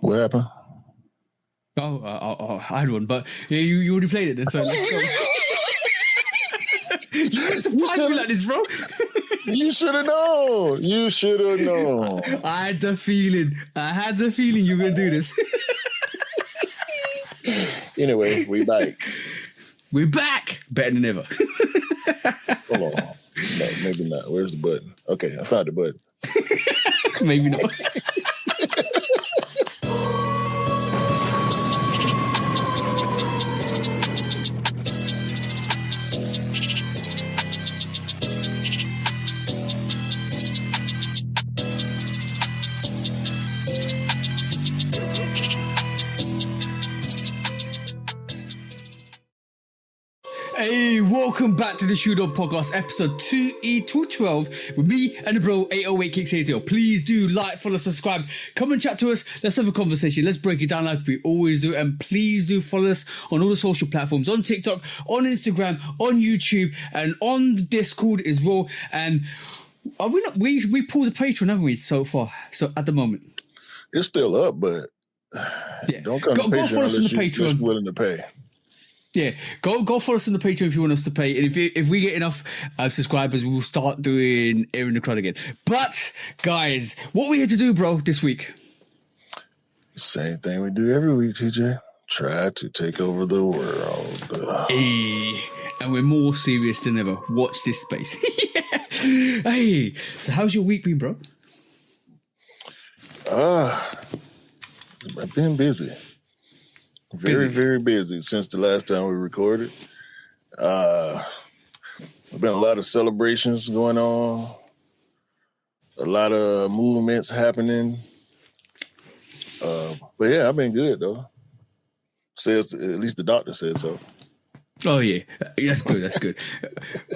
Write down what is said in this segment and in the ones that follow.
What happened? I had one, but you already played it then, so let's go. You didn't surprise me like this, bro. You should have known. You should have known. I had the feeling you were going to do this. Anyway, we back. We're back. Better than ever. Hold on. No, maybe not. Where's the button? Okay, I found the button. Maybe not. Hey, welcome back to the Shoot Up Podcast, episode 2E212 with me and the bro 808 Kicks ATL. Please do like, follow, subscribe, come and chat to us. Let's have a conversation. Let's break it down like we always do. And please do follow us on all the social platforms, on TikTok, on Instagram, on YouTube, and on the Discord as well. And are we not? We pulled the Patreon, haven't we, so far? So at the moment, it's still up, but yeah, don't come to Patreon follow us on the unless you're Patreon. willing to pay. Yeah, go follow us on the Patreon if you want us to pay. And if we get enough subscribers, we will start doing Air in the Crowd again. But, guys, what are we here to do, bro, this week? Same thing we do every week, TJ. Try to take over the world. Hey, and we're more serious than ever. Watch this space. Yeah. Hey, so how's your week been, bro? I've been busy. Very busy since the last time we recorded. There's been a lot of celebrations going on, a lot of movements happening. But yeah, I've been good though. Says at least the doctor said so. Oh yeah, that's good. That's good.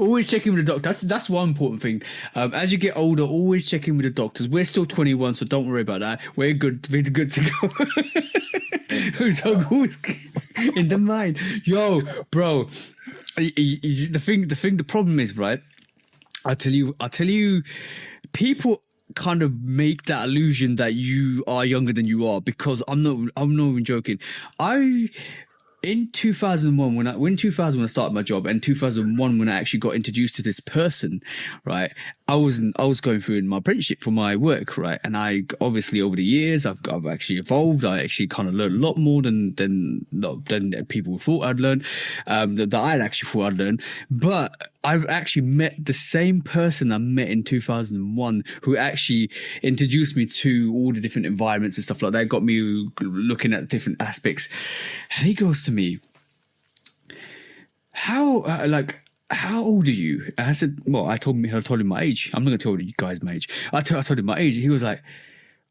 Always check in with the doctor. That's one important thing. As you get older, always check in with the doctors. We're still 21, so don't worry about that. We're good. We're good to go. So good in the mind, yo, bro. The problem is, right? I tell you, people kind of make that illusion that you are younger than you are, because I'm not even joking. In 2001, when 2000 I started my job, and 2001 when I actually got introduced to this person, right? I was going through my apprenticeship for my work, right? And I obviously over the years I've actually evolved. I actually kind of learned a lot more than people thought I'd learn, that I actually thought I'd learn. But I've actually met the same person I met in 2001, who actually introduced me to all the different environments and stuff like that, got me looking at different aspects. And he goes to me, how old are you? And I said, well, I told him my age. I'm not going to tell you guys my age. I told him my age. He was like,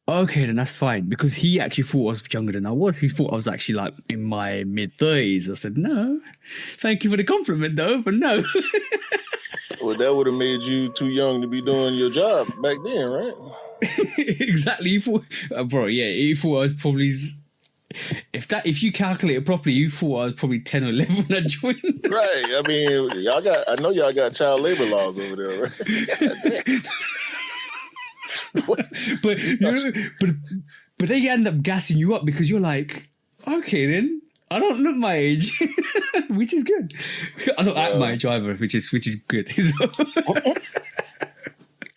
okay, then that's fine. Because he actually thought I was younger than I was. He thought I was actually like in my mid-30s. I said, no. Thank you for the compliment, though, but no. Well, that would have made you too young to be doing your job back then, right? Exactly. He thought, bro, yeah, he thought I was probably... If you calculate it properly, you thought I was probably 10 or 11 when I joined. Right. I mean, I know y'all got child labor laws over there, right? but they end up gassing you up because you're like, okay, then I don't look my age, which is good. I don't act my age either, which is good.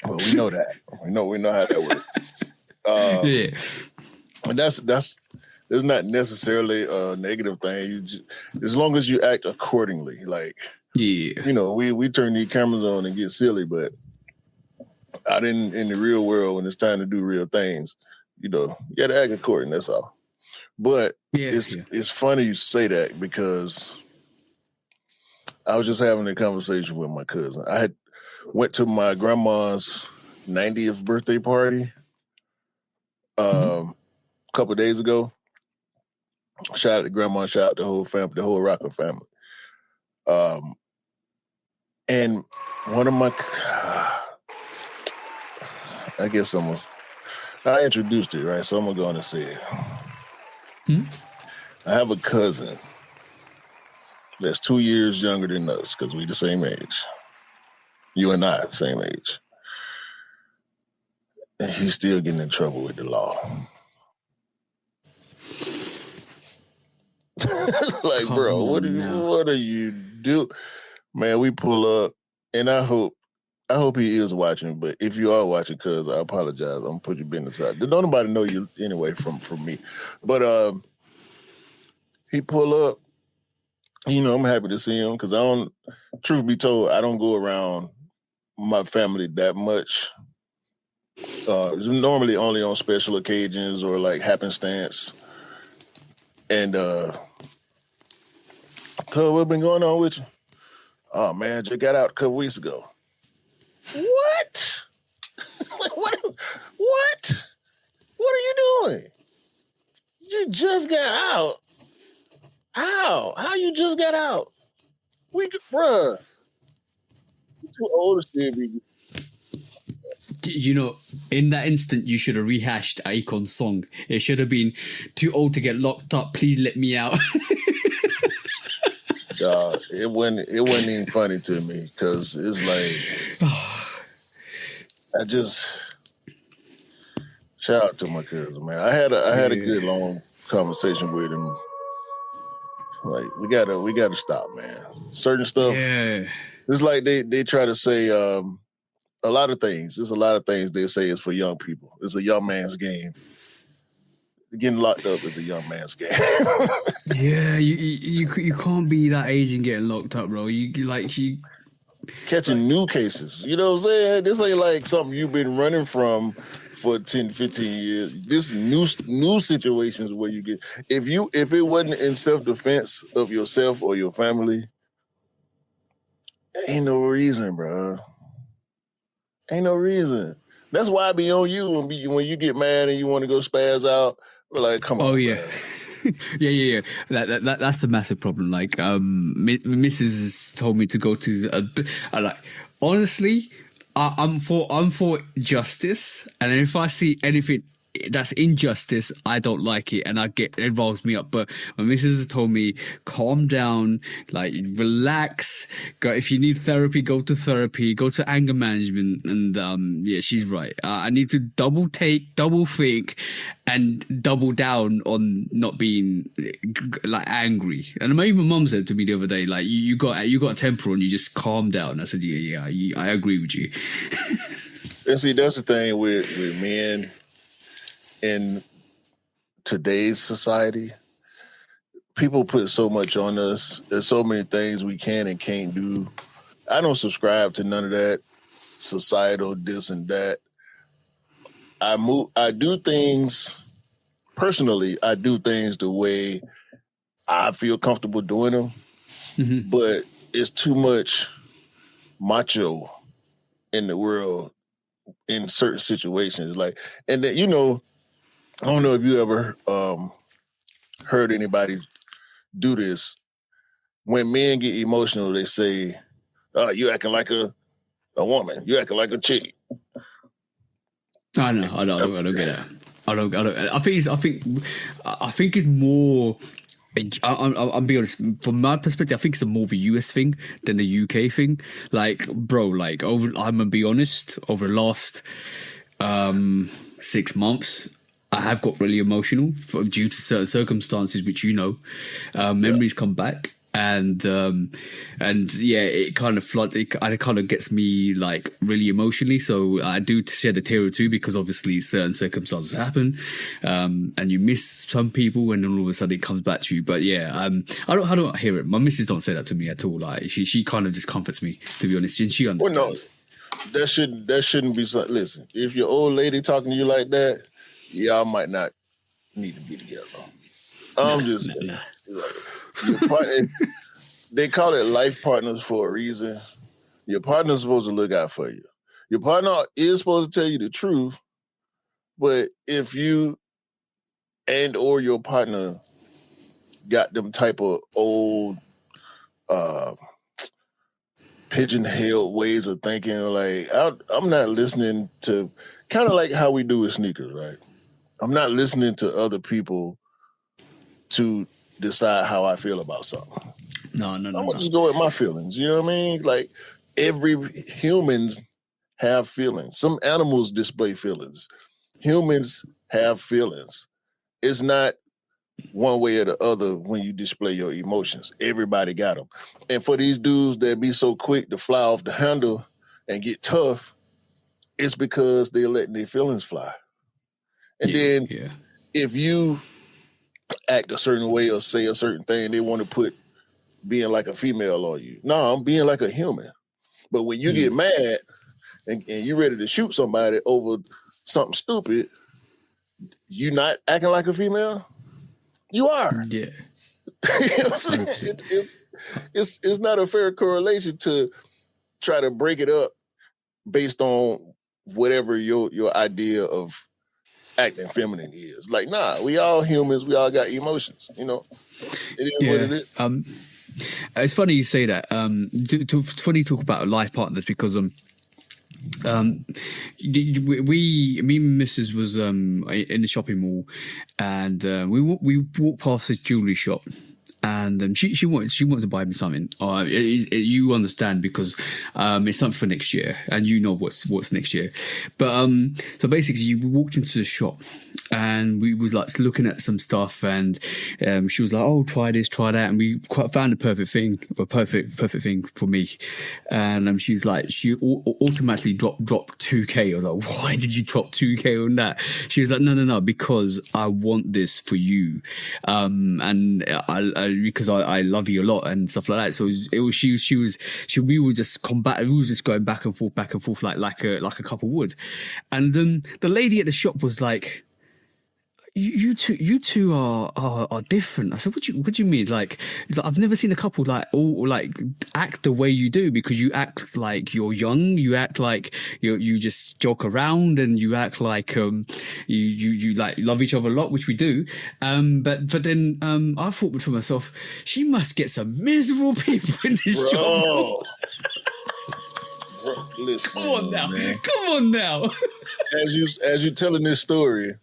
Well, we know that. We know how that works. Yeah, and that's not necessarily a negative thing. As long as you act accordingly, like we turn these cameras on and get silly, but out in the real world, when it's time to do real things, you got to act according. That's all. But it's funny you say that, because I was just having a conversation with my cousin. I had went to my grandma's 90th birthday party a couple of days ago. Shout out to grandma, shout out to the whole family, the whole Rocker family. And one of my, I guess I introduced it, right? So I'm going to go on and say it. I have a cousin that's 2 years younger than us, because we the same age. You and I, same age. And he's still getting in trouble with the law. Like, Come bro, on now. what are you do? Man, we pull up, and I hope he is watching. But if you are watching, cuz I apologize. I'm gonna put your business out. Don't nobody know you anyway from me. But he pull up. You know, I'm happy to see him because I don't. Truth be told, I don't go around my family that much. Normally only on special occasions or like happenstance. And cuz, what been going on with you? Oh man, just got out a couple weeks ago. What? what? What? What are you doing? You just got out. How? How you just got out? Bruh. You too old to still be. You know, in that instant, you should have rehashed Akon's song. It should have been too old to get locked up. Please let me out. It wasn't even funny to me because it's like I just shout out to my cousin, man. I had a good long conversation with him. Like we gotta stop, man. Certain stuff. Yeah. It's like they try to say a lot of things. There's a lot of things they say is for young people. It's a young man's game. Getting locked up is a young man's game. Yeah, you can't be that age and getting locked up, bro. You catching new cases. You know what I'm saying? This ain't like something you've been running from for 10, 15 years. This is new situations where you get if it wasn't in self-defense of yourself or your family, ain't no reason, bro. Ain't no reason. That's why I be on you when you get mad and you want to go spaz out. We're like, come on. Oh yeah. yeah. That's a massive problem. Like, Mrs. told me to go to like, honestly, I'm for justice, and if I see anything that's injustice, I don't like it, and it involves me up. But my missus told me, calm down, like relax. Go if you need therapy, go to therapy, go to anger management, and yeah, she's right. I need to double think, and double down on not being like angry. And even my mum said to me the other day, like you got a temper on, you just calm down. I said, yeah, I agree with you. And see, that's the thing with men in today's society. People put so much on us. There's so many things we can and can't do. I don't subscribe to none of that societal this and that. I do things personally. I do things the way I feel comfortable doing them. Mm-hmm. But it's too much macho in the world in certain situations. Like, and that, you know, I don't know if you ever heard anybody do this. When men get emotional, they say, "Oh, you acting like a woman. You acting like a chick." I know. I don't get that. I don't. I think it's more. I'll be honest. From my perspective, I think it's more of a US thing than the UK thing. Like, bro, like I'm gonna be honest. Over the last 6 months, I have got really emotional due to certain circumstances, which memories come back, and yeah, it kind of it kind of gets me like really emotionally. So I do shed a tear or two because obviously certain circumstances happen, and you miss some people, and then all of a sudden it comes back to you. But yeah, I don't hear it. My missus don't say that to me at all. Like she kind of just comforts me, to be honest, and she understands. Well, no. That shouldn't be something. Listen, if your old lady talking to you like that, y'all might not need to be together. I'm just saying. Your partner, they call it life partners for a reason. Your partner's supposed to look out for you. Your partner is supposed to tell you the truth, but if you and or your partner got them type of old pigeon-holed ways of thinking, like I'm not listening to, kind of like how we do with sneakers, right? I'm not listening to other people to decide how I feel about something. No. I'm gonna just go with my feelings. You know what I mean? Like humans have feelings. Some animals display feelings. Humans have feelings. It's not one way or the other when you display your emotions. Everybody got them. And for these dudes that be so quick to fly off the handle and get tough, it's because they're letting their feelings fly. And then if you act a certain way or say a certain thing, they want to put being like a female on you. No, I'm being like a human. But when you get mad and you're ready to shoot somebody over something stupid, you not acting like a female? You are. Yeah. You know what I'm saying? It's not a fair correlation to try to break it up based on whatever your idea of acting feminine is. Like, nah, we all humans, we all got emotions, you know. It is what it is. It's funny you say that. It's funny you talk about life partners because me and Mrs. was in the shopping mall, and we walked past this jewelry shop. And she wanted to buy me something. You understand because it's something for next year, and you know what's next year. But so basically, we walked into the shop, and we was like looking at some stuff, and she was like, "Oh, try this, try that," and we found the perfect thing for me. And she's like, she automatically dropped 2K. I was like, "Why did you drop 2K on that?" She was like, "No, because I want this for you, and because I love you a lot and stuff like that." So we were just combating. We was just going back and forth like a couple would. And then the lady at the shop was like, You two are different. I said, what do you mean? Like, I've never seen a couple like all like act the way you do, because you act like you're young, you act like you just joke around, and you act like you like love each other a lot, which we do. But then I thought to myself, she must get some miserable people in this job. Listen, come on now. As you're telling this story,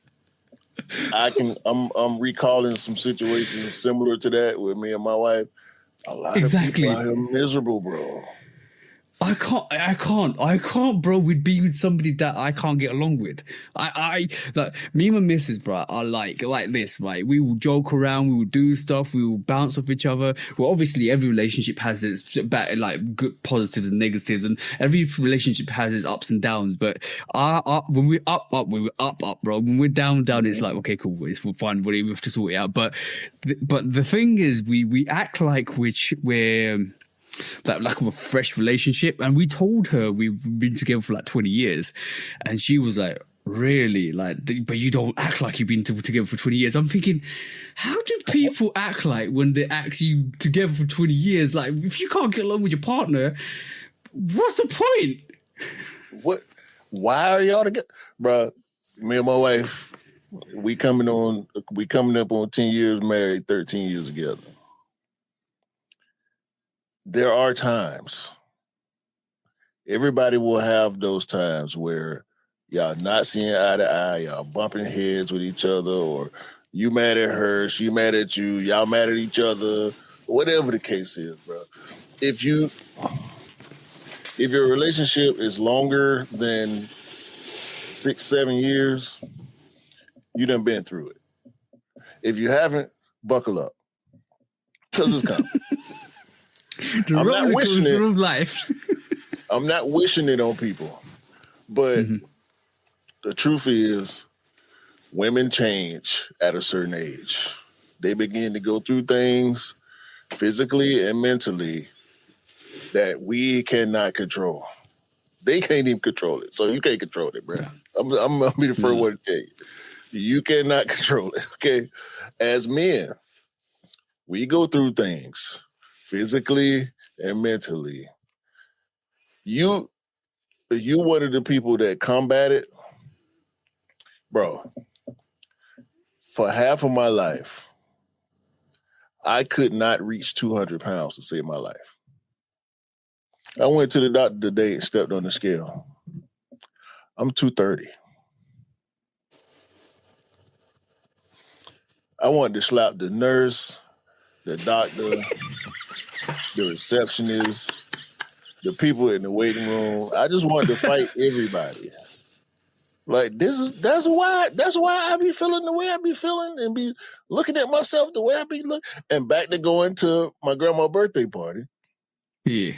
I'm recalling some situations similar to that with me and my wife. A lot of people out here miserable, bro. I can't, bro. We'd be with somebody that I can't get along with. I like me and my missus, bro, are like this, right? We will joke around, we will do stuff, we will bounce off each other. Well, obviously, every relationship has its like good positives and negatives, and every relationship has its ups and downs. But when we're up, we're up, bro. When we're down, it's like, okay, cool, it's fine, we have to sort it out. But the thing is, we act like we're like a fresh relationship, and we told her we've been together for like 20 years, and she was like, really? Like, but you don't act like you've been together for 20 years. I'm thinking, how do people act like when they act you together for 20 years? Like, if you can't get along with your partner, what's the point? Why are y'all together? Bro, me and my wife, we coming up on 10 years married, 13 years together. There are times, everybody will have those times where y'all not seeing eye to eye, y'all bumping heads with each other, or you mad at her, she mad at you, y'all mad at each other, whatever the case is, bro. If your relationship is longer than 6-7 years, you done been through it. If you haven't, buckle up, because it's coming. I'm not wishing it. Life. I'm not wishing it on people, but the truth is, women change at a certain age. They begin to go through things physically and mentally that we cannot control. They can't even control it, so you can't control it, bro. I'm gonna be the first one to tell you, you cannot control it. Okay, as men, we go through things physically and mentally. You one of the people that combat it, bro. For half of my life, I could not reach 200 pounds to save my life. I went to the doctor today and stepped on the scale. I'm 230. I wanted to slap the nurse, the doctor, the receptionist, the people in the waiting room. I just wanted to fight everybody. Like that's why I be feeling the way I be feeling and be looking at myself the way I be looking. And back to going to my grandma's birthday party. Yeah.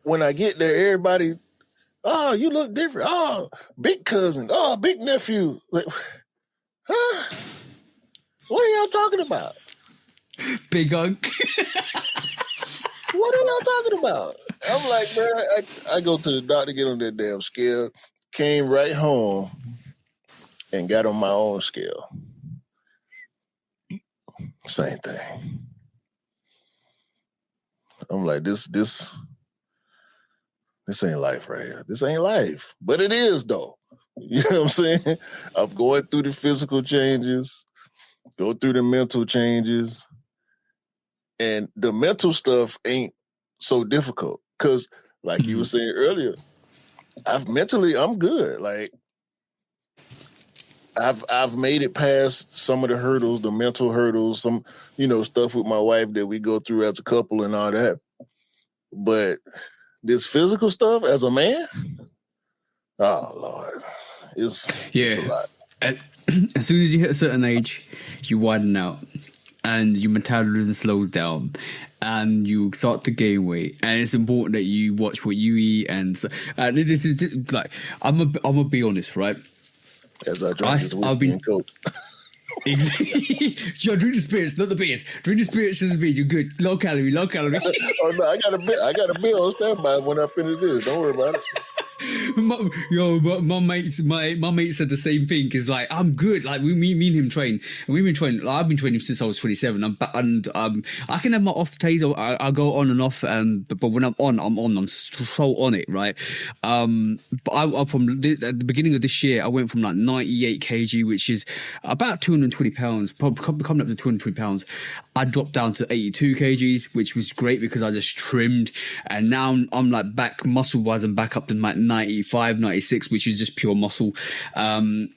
When I get there, everybody, oh, you look different. Oh, big cousin. Oh, big nephew. Like, huh? What are y'all talking about? Big unk. What are y'all talking about? I'm like, bro, I go to the doctor, get on that damn scale, came right home and got on my own scale. Same thing. I'm like, this ain't life right here. This ain't life. But it is, though. You know what I'm saying? I'm going through the physical changes, go through the mental changes. And the mental stuff ain't so difficult. Because, like you were saying earlier, I'm good. Like, I've made it past some of the hurdles, the mental hurdles, some, stuff with my wife that we go through as a couple and all that. But this physical stuff as a man, oh Lord, it's a lot. As soon as you hit a certain age, you widen out and your metabolism slows down and you start to gain weight, and it's important that you watch what you eat and stuff. This is like, I'm gonna be honest, right? As I drink this whiskey and Coke. Yo, drink the spirits, not the beers. Drink the spirits and the beer. You're good. Low calorie. Oh no, I got a bill on standby when I finish this. Don't worry about it. My mate said the same thing. Is like, I'm good. Like, me and him train, and we've been training. I've been training since I was 27. I can have my off days. I go on and off. But when I'm on. I'm so on it, right? But I from at the beginning of this year, I went from like 98 kg, which is about 220 pounds, probably coming up to 220 pounds. I dropped down to 82 kgs, which was great because I just trimmed, and now I'm like back muscle wise. I'm back up to like 95, 96, which is just pure muscle,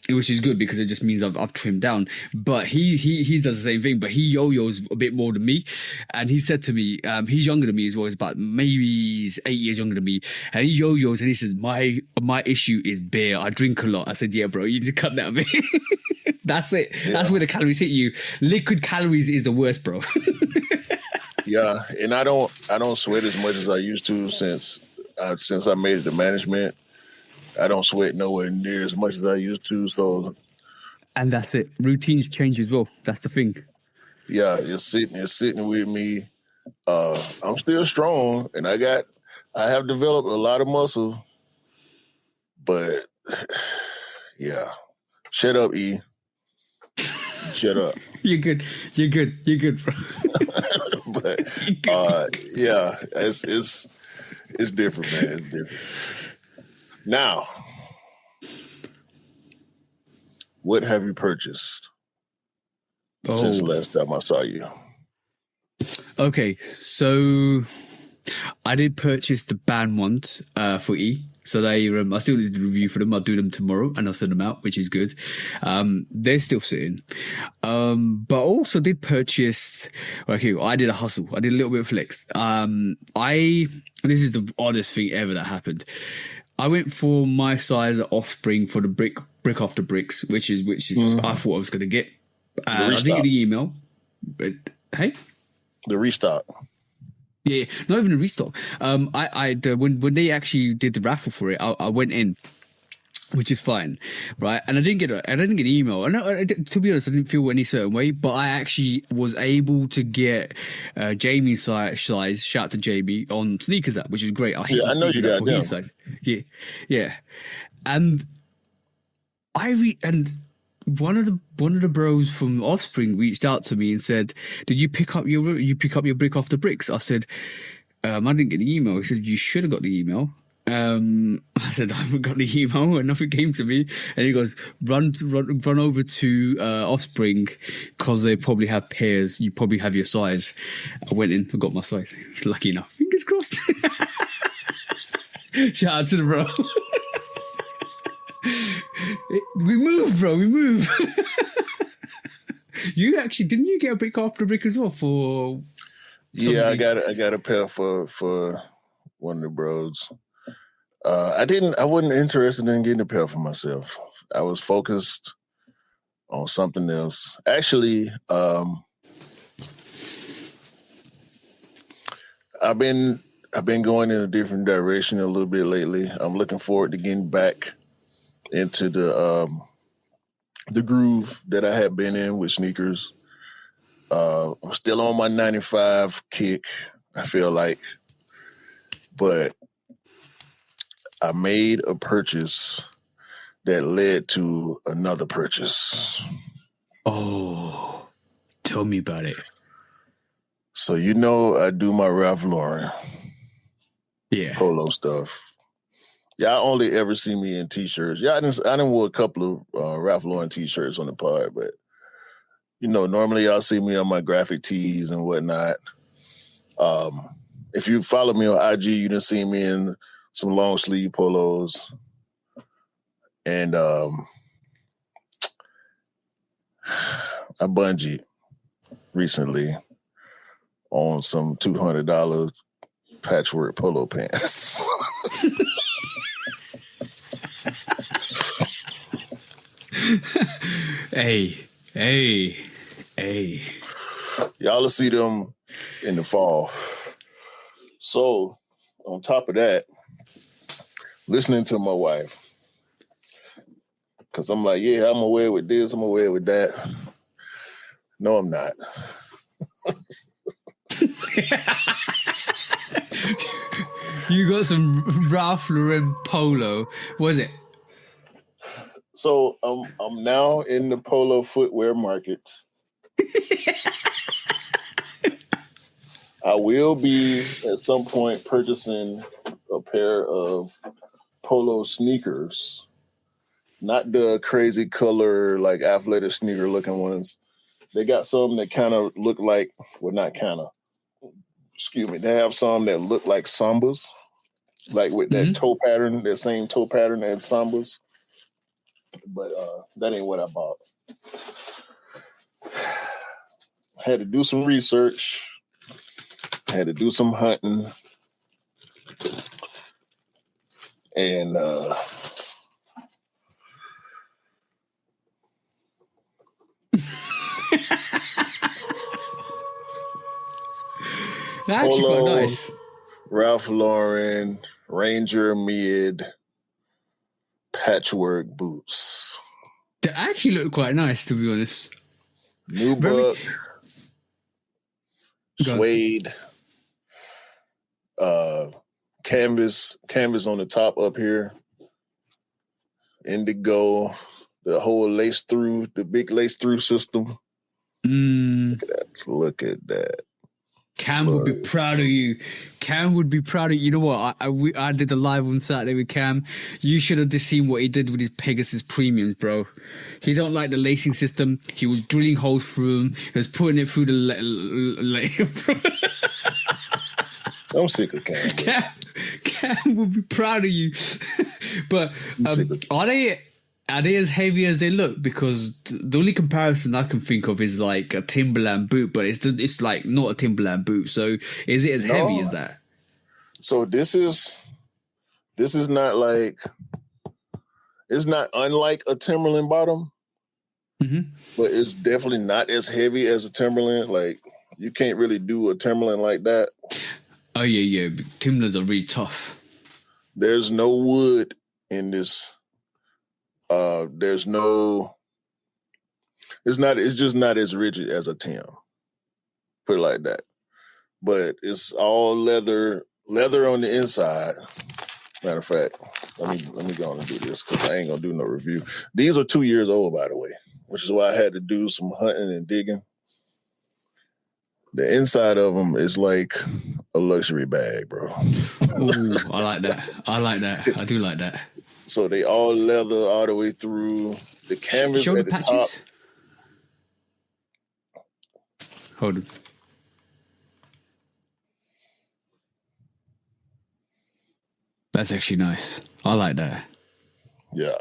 which is good because it just means I've trimmed down. But he does the same thing, but he yo-yos a bit more than me. And he said to me, he's younger than me as well. He's about maybe he's 8 years younger than me, and he yo-yos and he says, my issue is beer. I drink a lot. I said, yeah, bro, you need to cut that a bit. That's it. Yeah. That's where the calories hit you. Liquid calories is the worst, bro. Yeah, and I don't sweat as much as I used to since I made it to management. I don't sweat nowhere near as much as I used to. So, and that's it. Routines change as well. That's the thing. Yeah, it's sitting with me. I'm still strong, and I have developed a lot of muscle. But yeah, shut up, E. Shut up. You're good, bro. But yeah, it's different, man. It's different. Now, what have you purchased since the last time I saw you? Okay, so I did purchase the band ones for E. So I still need to review for them. I'll do them tomorrow and I'll send them out, which is good. They're still sitting. But also did purchase, okay, I did a hustle. I did a little bit of flex. This is the oddest thing ever that happened. I went for my size offspring for the brick after bricks, which is I thought I was going to get. I didn't get the email. But, hey? The restock. Yeah, not even a restock. When they actually did the raffle for it, I went in, which is fine, right? And I didn't get an email. To be honest, I didn't feel any certain way, but I actually was able to get Jamie's size. Shout out to Jamie on Sneakers app, which is great. I know you got his size. Yeah, and one of the bros from Offspring reached out to me and said, "Did you pick up your brick off the bricks?" I said, "I didn't get the email." He said, "You should have got the email." I said, "I haven't got the email," and nothing came to me. And he goes, "Run over to Offspring because they probably have pairs. You probably have your size." I went in, I got my size. Lucky enough. Fingers crossed. Shout out to the bro. We move, bro. We move. You actually didn't you get a brick after brick as well for? Yeah, I got a pair for one of the bros. I wasn't interested in getting a pair for myself. I was focused on something else. Actually, I've been going in a different direction a little bit lately. I'm looking forward to getting back into the groove that I had been in with sneakers. I'm still on my 95 kick, I feel like, but I made a purchase that led to another purchase. Oh, tell me about it. So I do my Ralph Lauren polo stuff. Y'all only ever see me in t-shirts. I didn't wear a couple of Ralph Lauren t-shirts on the pod, but normally y'all see me on my graphic tees and whatnot. If you follow me on IG, you done see me in some long sleeve polos. And I bungeed recently on some $200 patchwork polo pants. Hey. Y'all will see them in the fall. So, on top of that, listening to my wife, because I'm like, yeah, I'm gonna wear it with this, I'm gonna wear it with that. No, I'm not. You got some Ralph Lauren polo. What is it? So I'm now in the polo footwear market. I will be at some point purchasing a pair of polo sneakers, not the crazy color, like athletic sneaker looking ones. They got some that kind of look like, well, not kind of, excuse me. They have some that look like Sambas, like with that toe pattern, that same toe pattern as Sambas. But that ain't what I bought. Had to do some research. Had to do some hunting. And They're actually quite nice. Ralph Lauren, Ranger Mid, patchwork boots. They actually look quite nice, to be honest. Nubuck, suede, canvas on the top up here, indigo, the whole the big lace through system. Look at that. Cam would be proud of you. Cam would be proud of you. You know what? I did a live on Saturday with Cam. You should have just seen what he did with his Pegasus Premiums, bro. He don't like the lacing system. He was drilling holes through them. He was putting it through the... I'm sick of Cam. Cam would be proud of you. But are they as heavy as they look? Because the only comparison I can think of is like a Timberland boot, but it's like not a Timberland boot. So is it as heavy as that? So this is not like, it's not unlike a Timberland bottom, but it's definitely not as heavy as a Timberland. Like you can't really do a Timberland like that. Oh yeah. Timberlands are really tough. There's no wood in this. It's just not as rigid as a Tim. Put it like that. But it's all leather on the inside. Matter of fact, let me go on and do this because I ain't gonna do no review. These are 2 years old, by the way, which is why I had to do some hunting and digging. The inside of them is like a luxury bag, bro. Ooh, I like that. I do like that. So they all leather all the way through. The canvas Show at the the top. Hold on. That's actually nice. I like that. Yeah.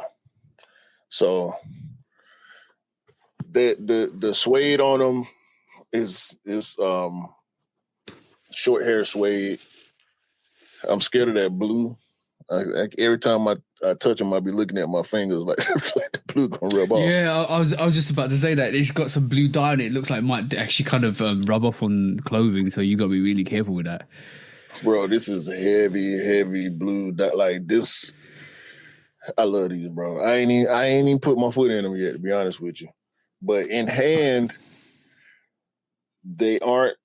So the suede on them is short hair suede. I'm scared of that blue. Every time I touch them, I be looking at my fingers like the blue gonna rub off. Yeah, I was just about to say that it's got some blue dye in it. It looks like it might actually kind of rub off on clothing, so you got to be really careful with that. Bro, this is heavy blue dye. Like this, I love these, bro. I ain't even put my foot in them yet, to be honest with you. But in hand, they aren't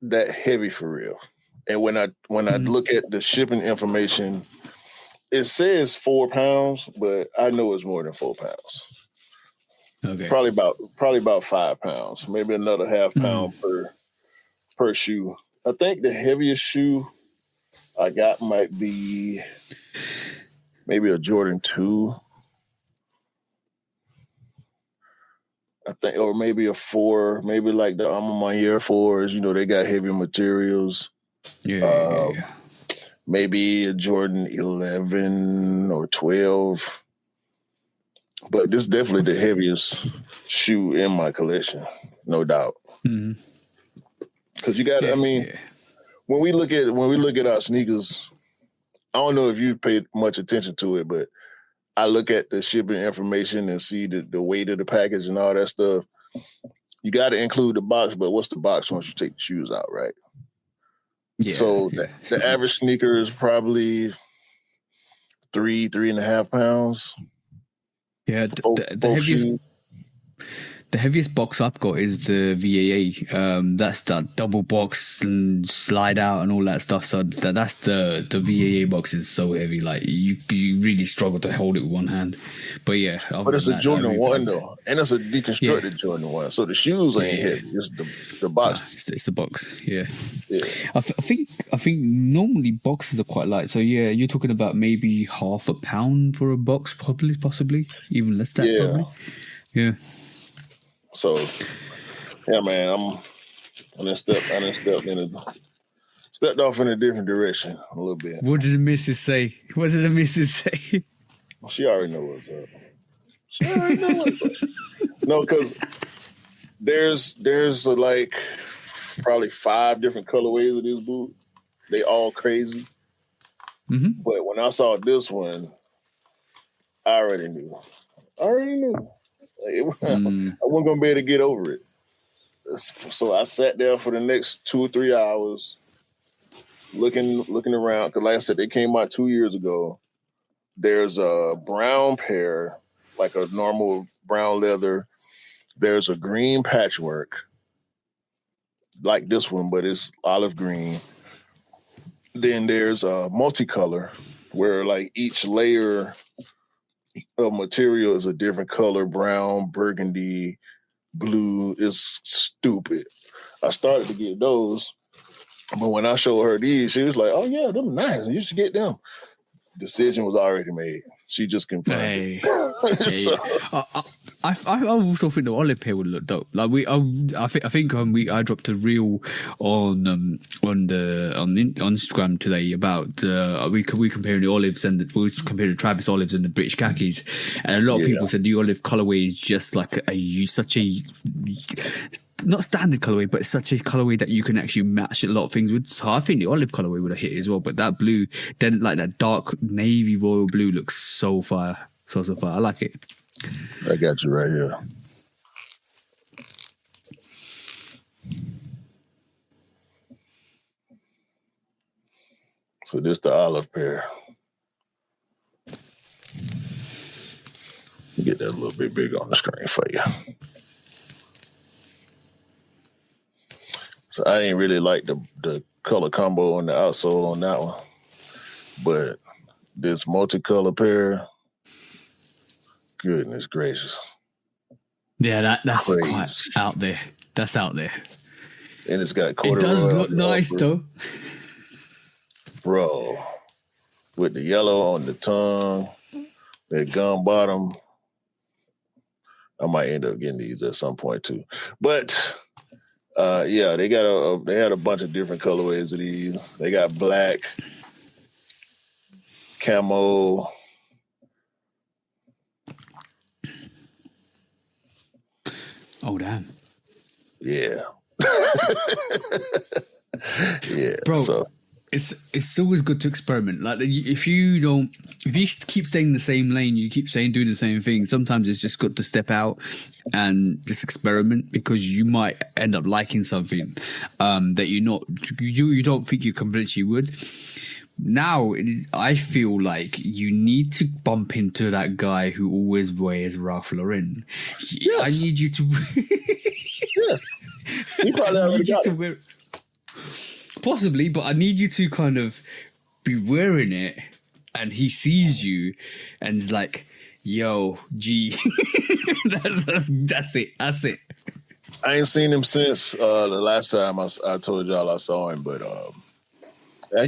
that heavy for real. And when I look at the shipping information, it says 4 pounds, but I know it's more than 4 pounds. Okay. Probably about 5 pounds, maybe another half pound per shoe. I think the heaviest shoe I got might be maybe a Jordan 2. I think, or maybe a 4, maybe like the My Air 4s. You know, they got heavy materials. Yeah. Maybe a Jordan 11 or 12. But this is definitely the heaviest shoe in my collection, no doubt. Because you got, when we look at our sneakers, I don't know if you paid much attention to it, but I look at the shipping information and see the weight of the package and all that stuff. You got to include the box, but what's the box once you take the shoes out, right? Yeah. So the average sneaker is probably 3.5 pounds. Yeah, the heaviest box I've got is the VAA. That's that double box and slide out and all that stuff. So that's the VAA box is so heavy, like you really struggle to hold it with one hand. But yeah, but it's a Jordan 1 though, and it's a deconstructed Jordan 1. So the shoes ain't heavy. It's the box. It's the box. Yeah. I think normally boxes are quite light. So yeah, you're talking about maybe half a pound for a box, possibly even less than probably. Yeah. So, yeah, man, I stepped off in a different direction a little bit. What did the missus say? She already knows what's up. No, because there's like probably 5 different colorways of this boot. They all crazy. But when I saw this one, I already knew. I wasn't going to be able to get over it. So I sat there for the next 2 or 3 hours looking around. Because like I said, they came out 2 years ago. There's a brown pair, like a normal brown leather. There's a green patchwork, like this one, but it's olive green. Then there's a multicolor, where like each layer of material is a different color: brown, burgundy, blue. It's stupid. I started to get those, but when I showed her these, she was like, "Oh yeah, them nice. You should get them." Decision was already made. She just confirmed it. I also think the olive pair would look dope. Like I think I dropped a reel on Instagram today about we comparing the olives and we compared the Travis olives and the British khakis, and a lot of people said the olive colorway is just like such a not standard colorway, but it's such a colorway that you can actually match a lot of things with. So I think the olive colorway would have hit as well. But that blue, then like that dark navy royal blue looks so fire, so fire. I like it. I got you right here. So this the olive pair. Get that a little bit bigger on the screen for you. So I ain't really like the color combo on the outsole on that one. But this multicolor pair, goodness gracious. Yeah, that's crazy. Quite out there. That's out there. And it's got corduroy. It does look nice though. Bro, with the yellow on the tongue, that gum bottom. I might end up getting these at some point too. But they had a bunch of different colorways of these. They got black, camo. Oh damn. Yeah. Yeah. Bro. So it's always good to experiment. Like if you keep staying in the same lane, you keep doing the same thing. Sometimes it's just good to step out and just experiment, because you might end up liking something that you don't think you conventionally would. Now I feel like you need to bump into that guy who always wears Ralph Lauren. Yes. I need you to. Yes. You probably already got it. Possibly, but I need you to kind of be wearing it, and he sees you, and is like, "Yo, G." That's it. I ain't seen him since the last time I told y'all I saw him, but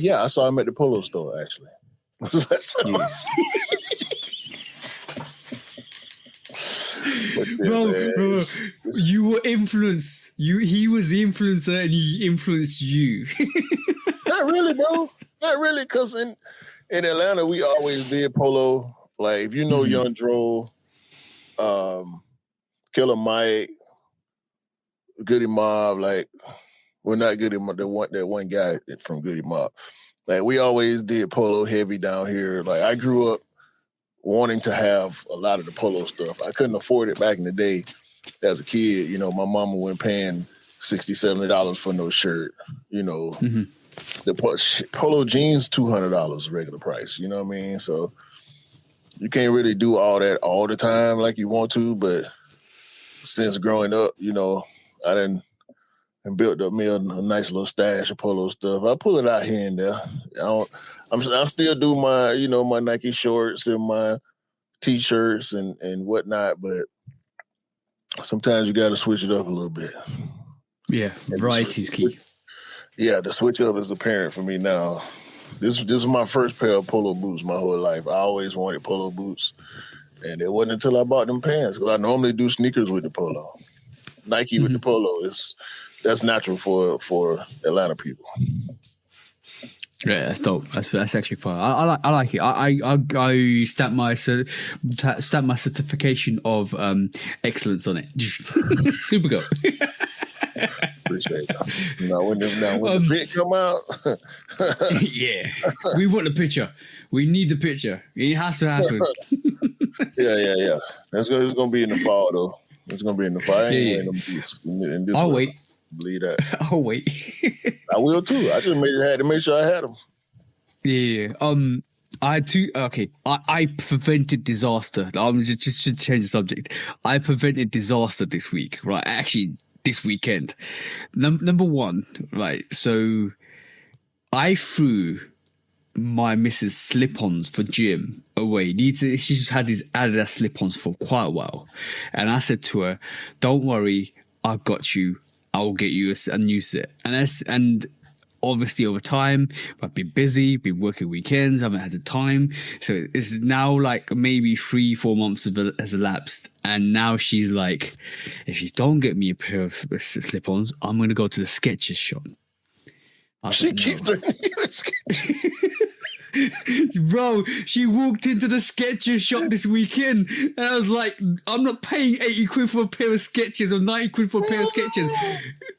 yeah, I saw him at the Polo store actually. Bro, you were influenced. He was the influencer, and he influenced you. Not really, bro. Not really, because in Atlanta we always did polo. Like if you know Young Dro, Killer Mike, Goody Mob, like we're not Goody Mob. That one guy from Goody Mob. Like we always did polo heavy down here. Like I grew up wanting to have a lot of the polo stuff. I couldn't afford it back in the day as a kid. You know, my mama wasn't paying $60, $70 for no shirt. You know, the polo jeans, $200 regular price. You know what I mean? So you can't really do all that all the time like you want to. But since growing up, you know, I done and built up me a nice little stash of polo stuff. I pull it out here and there. I still do my, you know, my Nike shorts and my T-shirts and whatnot, but sometimes you got to switch it up a little bit. Yeah, variety is key. Yeah, the switch up is apparent for me now. This is my first pair of polo boots my whole life. I always wanted polo boots, and it wasn't until I bought them pants, because I normally do sneakers with the polo. Nike with the polo that's natural for Atlanta people. Yeah, that's dope. That's actually fun. I like it. I stamp my certification of excellence on it. Super go. Appreciate that. When the fit come out. Yeah, we want the picture. We need the picture. It has to happen. Yeah. It's gonna be in the fall though. It's gonna be in the fall. I ain't wearing them boots. I'll wait. Believe that. I'll wait. I will too. I just had to make sure I had them. Yeah. I had two. Okay. I prevented disaster. Just to change the subject. I prevented disaster this week. Right. Actually, this weekend. Number one. Right. So I threw my missus slip-ons for gym away. She just had these Adidas slip-ons for quite a while, and I said to her, "Don't worry, I got you. I'll get you a new set." And obviously over time, I've been busy, been working weekends, haven't had the time. So it's now like maybe 3-4 months has elapsed. And now she's like, if you don't get me a pair of slip-ons, I'm going to go to the Skechers shop. She keeps doing Bro, she walked into the Skechers shop this weekend, and I was like, I'm not paying 80 quid for a pair of Skechers or 90 quid for a pair of Skechers.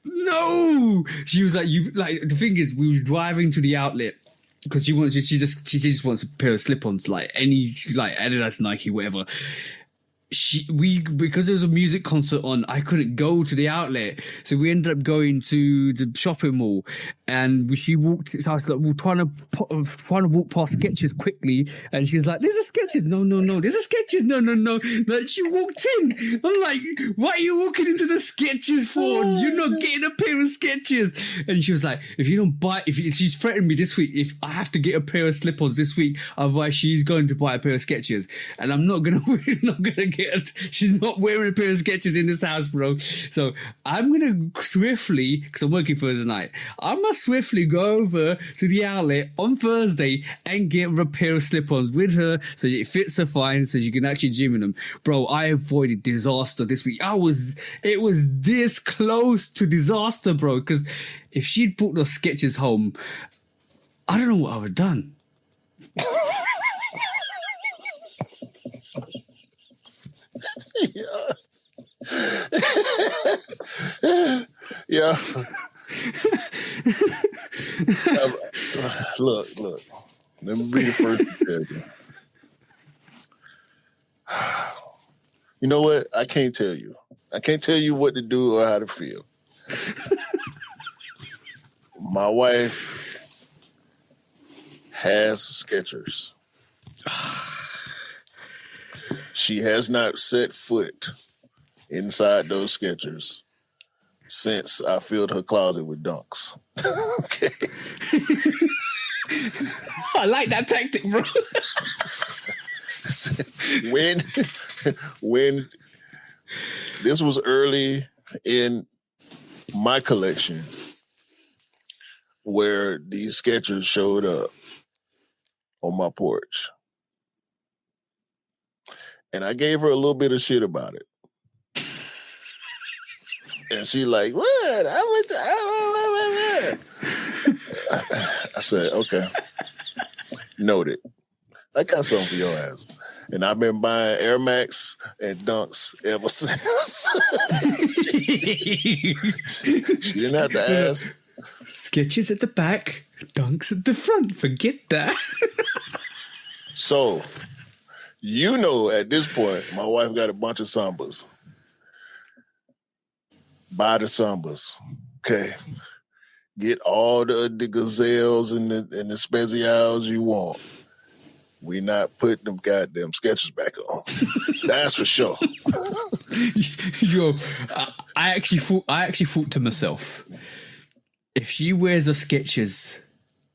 No! She was like, the thing is, we were driving to the outlet because she just wants a pair of slip-ons, like any, like Adidas, Nike, whatever. Because there was a music concert on, I couldn't go to the outlet, so we ended up going to the shopping mall, and she walked. So I was like, we're trying to walk past Skechers quickly, and she was like, "There's a Skechers, no, there's a Skechers, no." Like she walked in, I'm like, "What are you walking into the Skechers for? You're not getting a pair of Skechers." And she was like, "If you don't buy, she's threatened me this week, if I have to get a pair of slip-ons this week, otherwise she's going to buy a pair of Skechers, and I'm not gonna get." She's not wearing a pair of Skechers in this house, bro. So I'm gonna swiftly, because I'm working Thursday night, I'm gonna swiftly go over to the outlet on Thursday and get a pair of slip-ons with her, so it fits her fine, so she can actually gym in them. Bro, I avoided disaster this week. It was this close to disaster, bro. Because if she'd brought those Skechers home, I don't know what I would have done. Yeah. Look. Let me be the first to tell you. You know what? I can't tell you. I can't tell you what to do or how to feel. My wife has Skechers. She has not set foot inside those Skechers since I filled her closet with Dunks. Okay. I like that tactic, bro. when this was early in my collection where these Skechers showed up on my porch. And I gave her a little bit of shit about it. And she like, what? I said, okay. Noted. I got something for your ass. And I've been buying Air Max and Dunks ever since. She didn't have to ask. Skechers at the back, Dunks at the front. Forget that. So, you know, at this point, my wife got a bunch of Sambas. Buy the Sambas. Okay. Get all the Gazelles and the Spezials you want. We not putting them goddamn Skechers back on. That's for sure. Yo, I actually thought to myself, if she wears a Skechers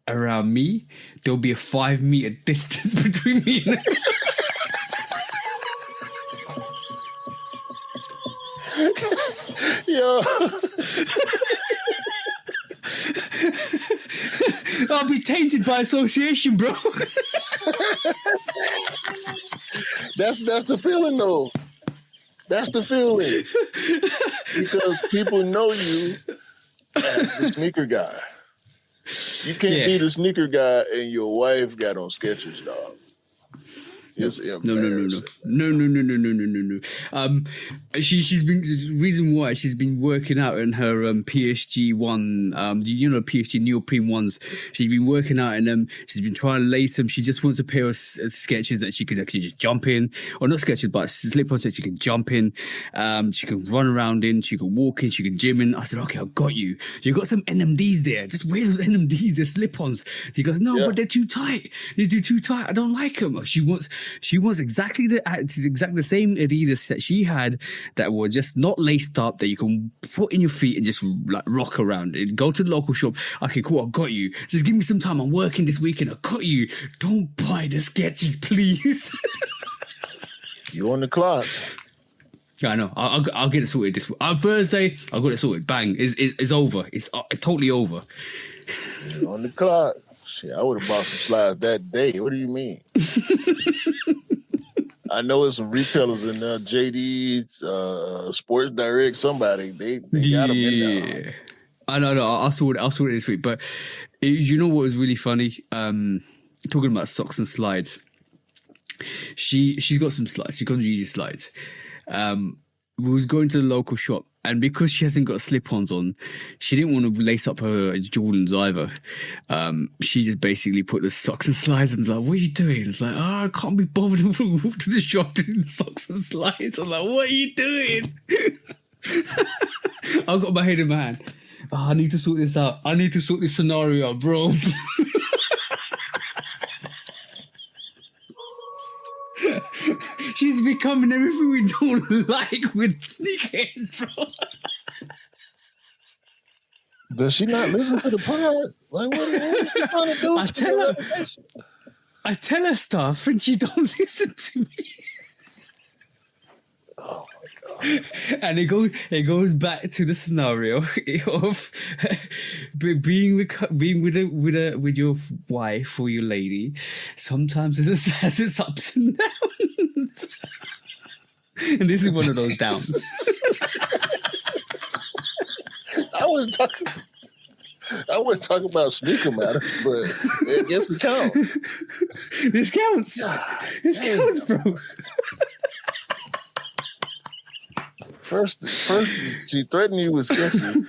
around me, there'll be a 5 meter distance between me and her. Yo. I'll be tainted by association, bro. That's the feeling, though. That's the feeling. Because people know you as the sneaker guy. You can't be the sneaker guy and your wife got on Skechers, dog. It's embarrassing. No. She's been the reason why she's been working out in her PSG one, PSG neoprene ones. She's been working out in them. She's been trying to lace them. She just wants a pair of Skechers that she could actually just jump in, or not Skechers, but slip-ons that she can jump in. She can run around in. She can walk in. She can gym in. I said, okay, I got you. You got some NMDs there. Just wear those NMDs. They're slip-ons. She goes, no, but they're too tight. They're too tight. I don't like them. She wants exactly the same Adidas that she had that were just not laced up, that you can put in your feet and just like rock around and go to the local shop. Okay, cool, I got you. Just give me some time. I'm working this weekend. I got you. Don't buy the Skechers, please. You on the clock. I know. I'll get it sorted this Thursday. I'll get it sorted. Bang. It's over. It's totally over. You're on the clock. Shit, I would have bought some slides that day. What do you mean? I know there's some retailers in there, JD, Sports Direct, somebody. They got them in there. I know. I'll sort it this week. But you know what was really funny? Talking about socks and slides. She's got some slides. She's got some Yeezy slides. We was going to the local shop, and because she hasn't got slip-ons on, she didn't want to lace up her Jordans either. She just basically put the socks and slides and was like, what are you doing? It's like, I can't be bothered to walk to the shop doing socks and slides. I'm like, what are you doing? I've got my head in my hand. I need to sort this out. I need to sort this scenario out, bro. She's becoming everything we don't like with sneakers, bro. Does she not listen to the pod? Like, what are you trying to do? I tell her stuff and she don't listen to me. Oh my god! And it goes back to the scenario of being with your wife or your lady. Sometimes it has its ups and downs, and this is one of those downs. I wasn't talking about sneaker matter, but I guess it counts. This counts. This counts, bro. First, she threatened you with Skechers.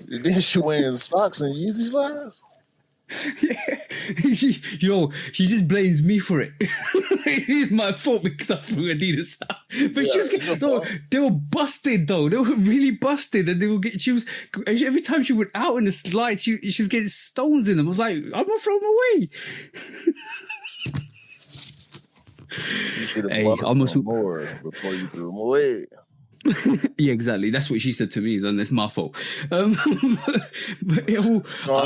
Then she wearing socks and Yeezy slides. She just blames me for it. It's my fault because I threw Adidas out. But they were busted though. They were really busted, and every time she went out in the slide, she was getting stones in them. I was like, I'm gonna throw them away. You should have bought more before you threw them away. Yeah, exactly. That's what she said to me, and it's my fault. But I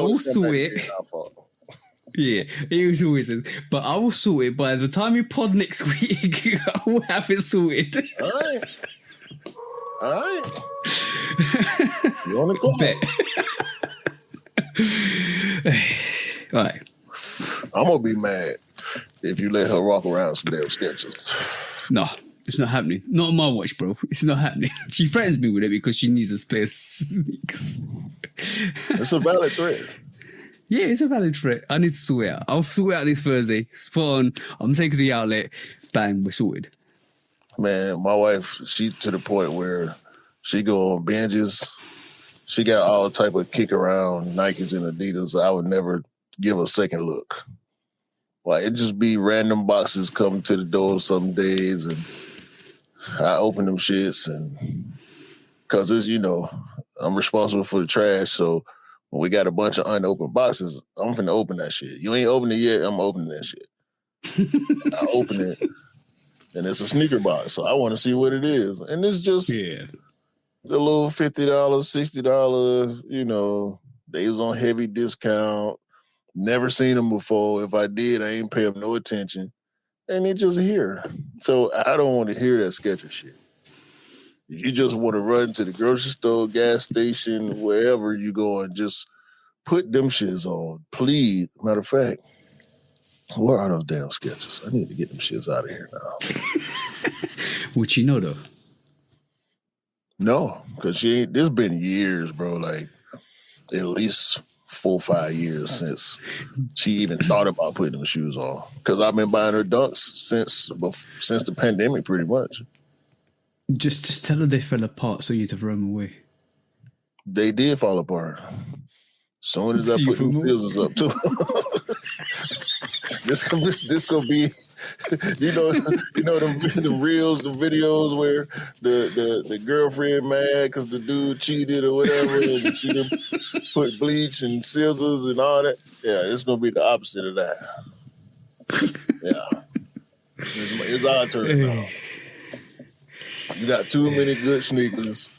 will sort it. Yeah, it was always. But I will sort it by the time you pod next week. I will have it sorted. All right. You on the clock? Bet. All right. I'm gonna be mad if you let her walk around some damn Skechers. No. It's not happening. Not on my watch, bro. It's not happening. She threatens me with it because she needs a spare sneakers. It's a valid threat. Yeah, it's a valid threat. I need to sort it out. I'll sort it out this Thursday. Spot on. I'm taking the outlet. Bang, we're sorted. Man, my wife, she to the point where she go on binges. She got all type of kick around Nikes and Adidas. I would never give a second look. Like, it just be random boxes coming to the door some days, and I open them shits, and because it's, I'm responsible for the trash, so when we got a bunch of unopened boxes, I'm finna open that shit. You ain't opened it yet, I'm opening that shit. I open it, and it's a sneaker box, so I want to see what it is. And it's just the little $50, $60, they was on heavy discount. Never seen them before. If I did, I ain't pay them no attention. And they just here. So I don't want to hear that Skechers shit. If you just want to run to the grocery store, gas station, wherever you go, and just put them shits on, please. Matter of fact, where are those damn Skechers? I need to get them shits out of here now. What you know, though? No, because there's been years, bro, like at least 4 or 5 years since she even thought about putting them shoes on. Because I've been buying her Dunks since the pandemic, pretty much. Just tell her they fell apart so you to throw them away. They did fall apart. As soon as I put them scissors up too. This gonna be, the reels, the videos where the girlfriend mad because the dude cheated or whatever, and she done put bleach and scissors and all that. Yeah, it's gonna be the opposite of that. Yeah, it's our turn now. You got too many good sneakers.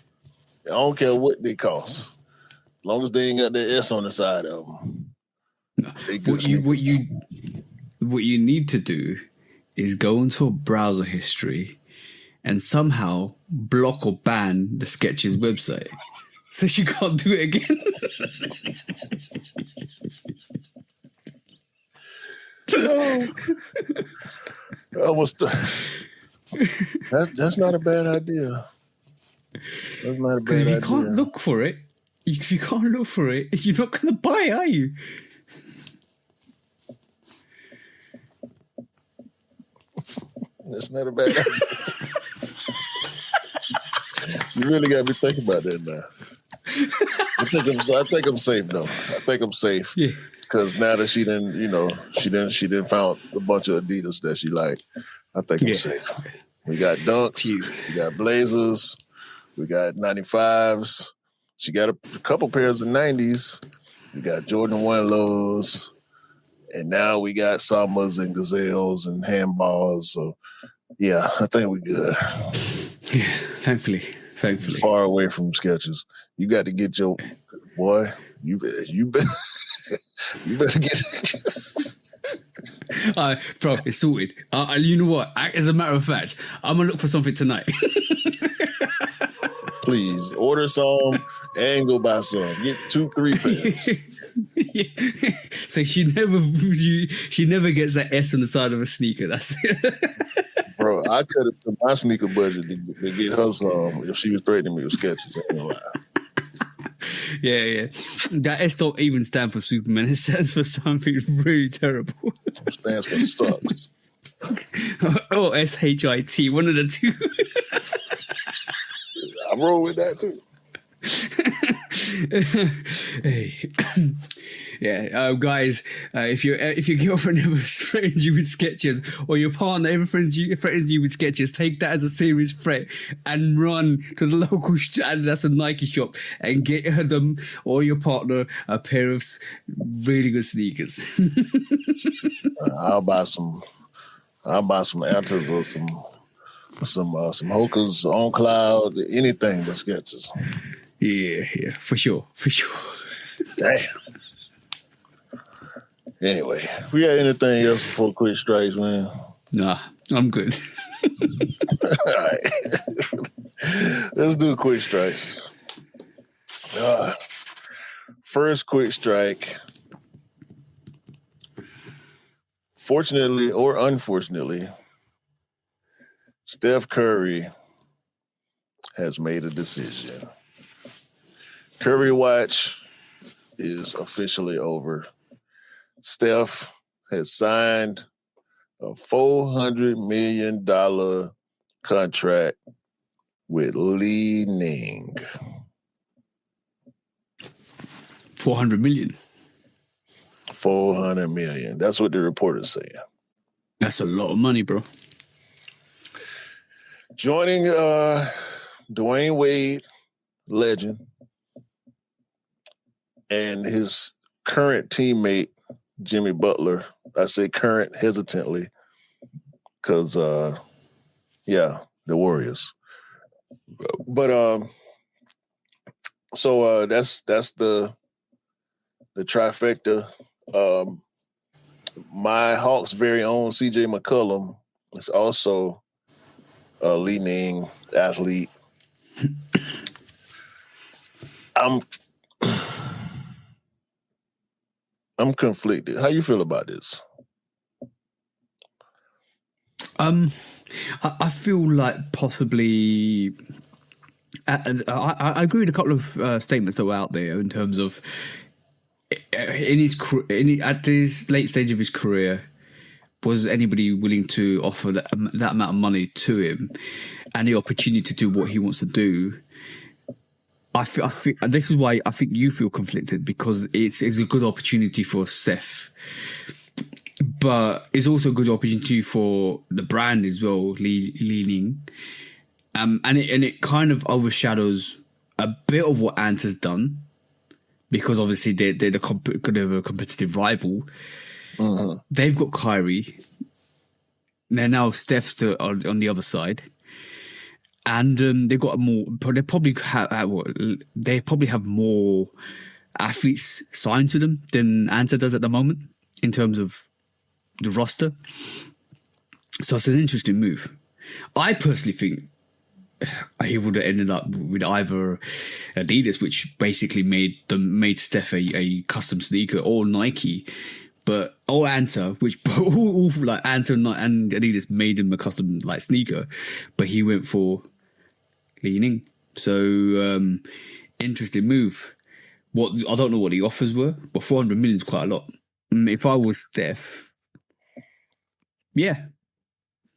I don't care what they cost, as long as they ain't got the S on the side of them. What you need to do is go into a browser history and somehow block or ban the Skechers website so you can't do it again. That's not a bad idea. That's not a bad idea. If you can't look for it, you're not going to buy it, are you? That's not a bad idea. You really got me thinking about that now. I think I'm safe though. I think I'm safe. Yeah. Because now that she didn't found a bunch of Adidas that she liked, I think I'm safe. We got Dunks, we got Blazers, we got 95s. She got a couple pairs of 90s. We got Jordan 1 lows. And now we got Samas and Gazelles and handballs. So, yeah, I think we're good. Yeah, thankfully. Far away from Skechers. You got to get your boy. You better get. Bro, it's sorted. You know what? As a matter of fact, I'm gonna look for something tonight. Please order some and go buy some. Get 2-3 pairs. Yeah. So she never gets that S on the side of a sneaker. That's it. Bro, I cut it to my sneaker budget to get her some if she was threatening me with Skechers. Yeah. That S don't even stand for Superman. It stands for something really terrible. It stands for sucks. Or SHIT, one of the two. I roll with that too. Guys, if your girlfriend ever threatens you with sketches, or your partner ever threatens you with sketches, take that as a serious threat and run to the local that's a Nike shop and get her them or your partner a pair of really good sneakers. I'll buy some answers or some Hokas on Cloud, anything but sketches. Yeah, for sure. Damn. Anyway, we got anything else before quick strikes, man? Nah, I'm good. All right. Let's do quick strikes. First quick strike. Fortunately or unfortunately, Steph Curry has made a decision. Curry watch is officially over. Steph has signed a $400 million contract with Li-Ning. 400 million. 400 million. That's what the reporters say. That's a lot of money, bro. Joining Dwayne Wade, legend, and his current teammate, Jimmy Butler. I say current hesitantly because, the Warriors. But so that's the trifecta. My Hawks' very own CJ McCollum is also a Li-Ning athlete. I'm conflicted. How you feel about this? I feel like possibly. I agree with a couple of statements that were out there in terms of at this late stage of his career, was anybody willing to offer that amount of money to him and the opportunity to do what he wants to do? I feel this is why I think you feel conflicted, because it's a good opportunity for Steph, but it's also a good opportunity for the brand as well, Li-Ning. And it kind of overshadows a bit of what Ant has done, because obviously they're a competitive rival. Mm-hmm. They've got Kyrie. They're now Steph's on the other side, and they've got more. They probably have more athletes signed to them than Anta does at the moment in terms of the roster. So it's an interesting move. I personally think he would have ended up with either Adidas, which basically made Steph a custom sneaker, or Nike, or Anta, which like Anta and Adidas made him a custom like sneaker, but he went for Li-Ning. So interesting move. I don't know what the offers were, but 400 million is quite a lot. If I was Steph, yeah.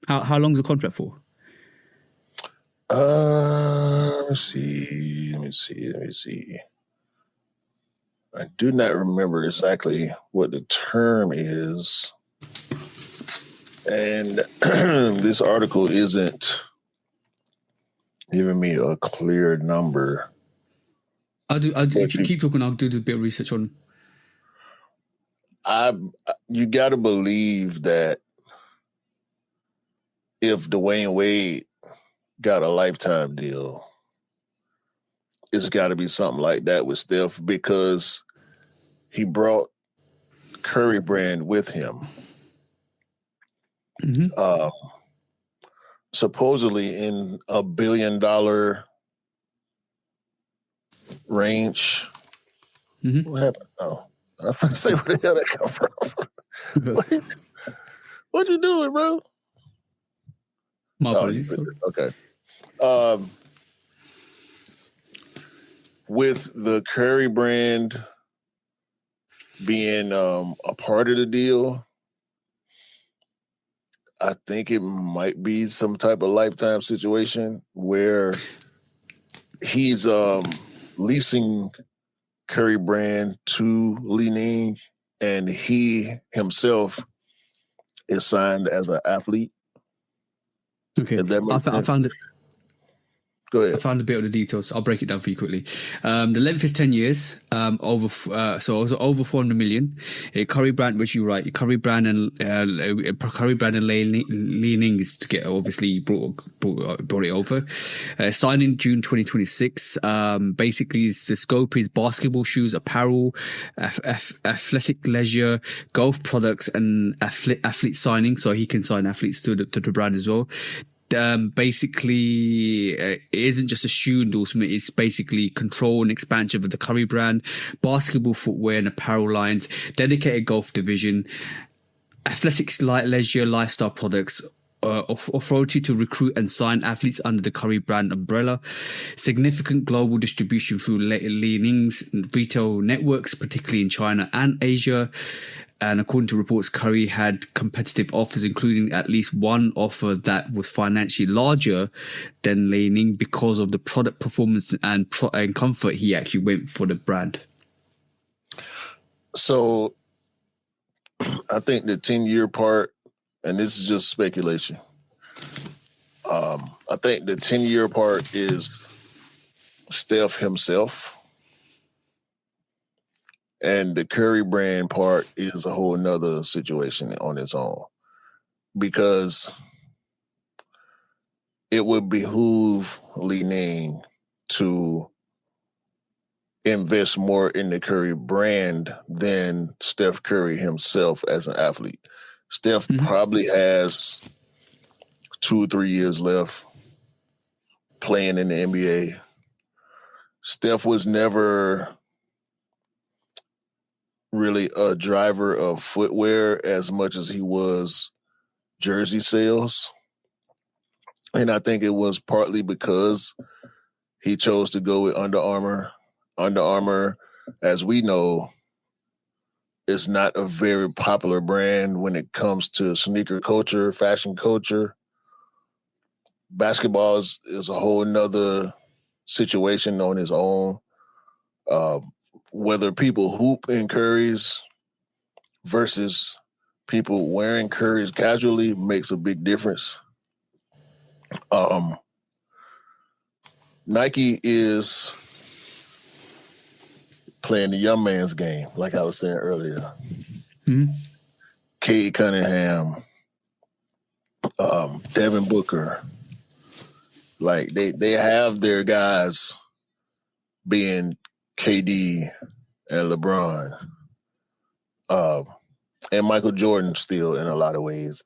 How long's the contract for? Let me see. I do not remember exactly what the term is. And this article isn't giving me a clear number. If you keep talking, I'll do a bit of research on. You got to believe that if Dwayne Wade got a lifetime deal, it's got to be something like that with Steph, because he brought Curry brand with him. Mm-hmm. Supposedly in $1 billion range. Mm-hmm. What happened? Oh, I forgot to say where the hell that come from. What you doing, bro? My apologies. Okay. With the Curry brand being a part of the deal, I think it might be some type of lifetime situation where he's leasing Curry brand to Li-Ning, and he himself is signed as an athlete. Okay, If that makes I sense. found it. Go ahead. I found a bit of the details. I'll break it down for you quickly. The length is 10 years, over 400 million. Curry brand, which you're right, Curry brand and Li-Ning is to get obviously brought it over. Signed in June 2026. Basically, the scope is basketball shoes, apparel, athletic leisure, golf products, and athlete signing. So he can sign athletes to the brand as well. Basically, it isn't just a shoe endorsement, it's basically control and expansion of the Curry brand, basketball footwear and apparel lines, dedicated golf division, athletics, light leisure, lifestyle products, authority to recruit and sign athletes under the Curry brand umbrella, significant global distribution through Li-Ning's retail networks, particularly in China and Asia. And according to reports, Curry had competitive offers, including at least one offer that was financially larger than Li-Ning because of the product performance and comfort. He actually went for the brand. So I think the 10-year part, and this is just speculation, I think the 10-year part is Steph himself. And the Curry brand part is a whole nother situation on its own, because it would behoove Li-Ning to invest more in the Curry brand than Steph Curry himself as an athlete. Steph probably has 2 or 3 years left playing in the NBA. Steph was never really a driver of footwear as much as he was jersey sales. And I think it was partly because he chose to go with Under Armour. Under Armour, as we know, is not a very popular brand when it comes to sneaker culture, fashion culture. Basketball is a whole nother situation on its own. Whether people hoop in Currys versus people wearing Currys casually makes a big difference. Nike is playing the young man's game, like I was saying earlier. Cade Cunningham, Devin Booker, like they have their guys being KD and LeBron, and Michael Jordan still in a lot of ways.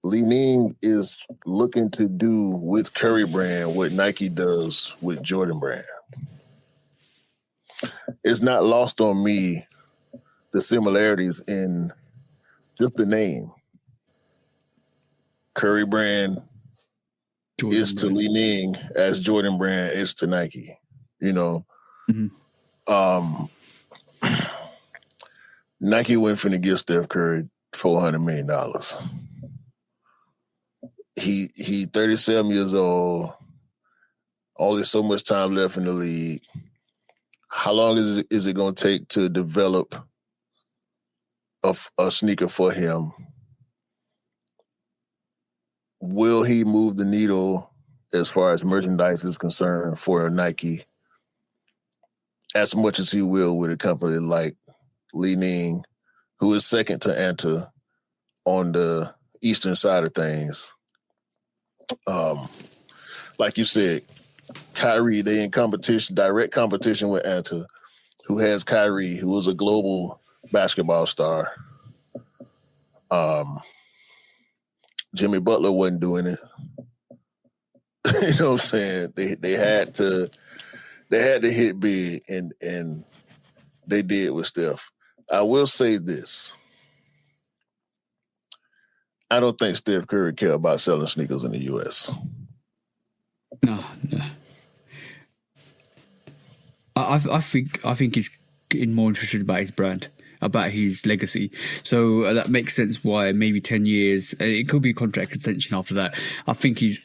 Li-Ning is looking to do with Curry brand what Nike does with Jordan brand. It's not lost on me the similarities in just the name. Curry brand Jordan is brand to Li-Ning as Jordan brand is to Nike. You know, Nike went finna give Steph Curry $400 million. He 37 years old. Only so much time left in the league. How long is it going to take to develop a sneaker for him? Will he move the needle as far as merchandise is concerned for Nike as much as he will with a company like Li-Ning, who is second to Anta on the eastern side of things? Like you said, Kyrie, they in competition, direct competition with Anta, who has Kyrie, who is a global basketball star. Jimmy Butler wasn't doing it. You know what I'm saying? They had to hit big, and they did with Steph. I will say this. I don't think Steph Curry care about selling sneakers in the U.S. No. I think he's getting more interested about his brand. about his legacy. So that makes sense why maybe 10 years. It could be contract extension after that. I think he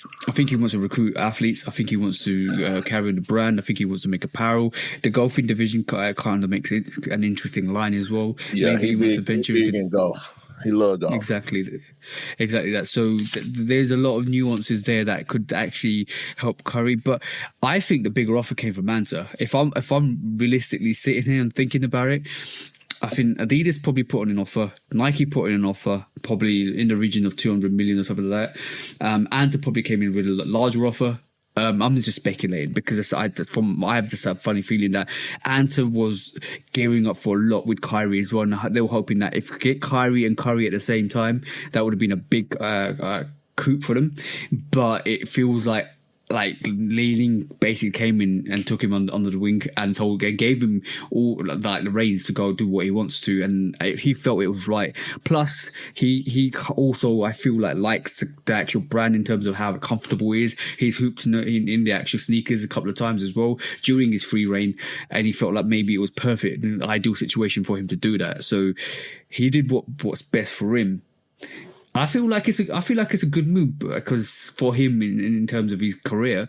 wants to recruit athletes. I think he wants to carry on the brand. I think he wants to make apparel. The golfing division kind of makes it an interesting line as well. Yeah, maybe he wants to venture big in golf. He loves golf. Exactly that. So there's a lot of nuances there that could actually help Curry. But I think the bigger offer came from Manta. If I'm realistically sitting here and thinking about it, I think Adidas probably put on an offer. Nike put in an offer, probably in the region of 200 million or something like that. Anta probably came in with a larger offer. I'm just speculating because I have just a funny feeling that Anta was gearing up for a lot with Kyrie as well. And they were hoping that if we get Kyrie and Curry at the same time, that would have been a big coup for them. But it feels like Li-Ning basically came in and took him under the wing and gave him all the reins to go do what he wants to, and he felt it was right. Plus, he also, I feel likes the actual brand in terms of how comfortable he is. He's hooped in the actual sneakers a couple of times as well during his free reign, and he felt like maybe it was perfect, an ideal situation for him to do that. So he did what's best for him. I feel like it's a good move because for him in terms of his career,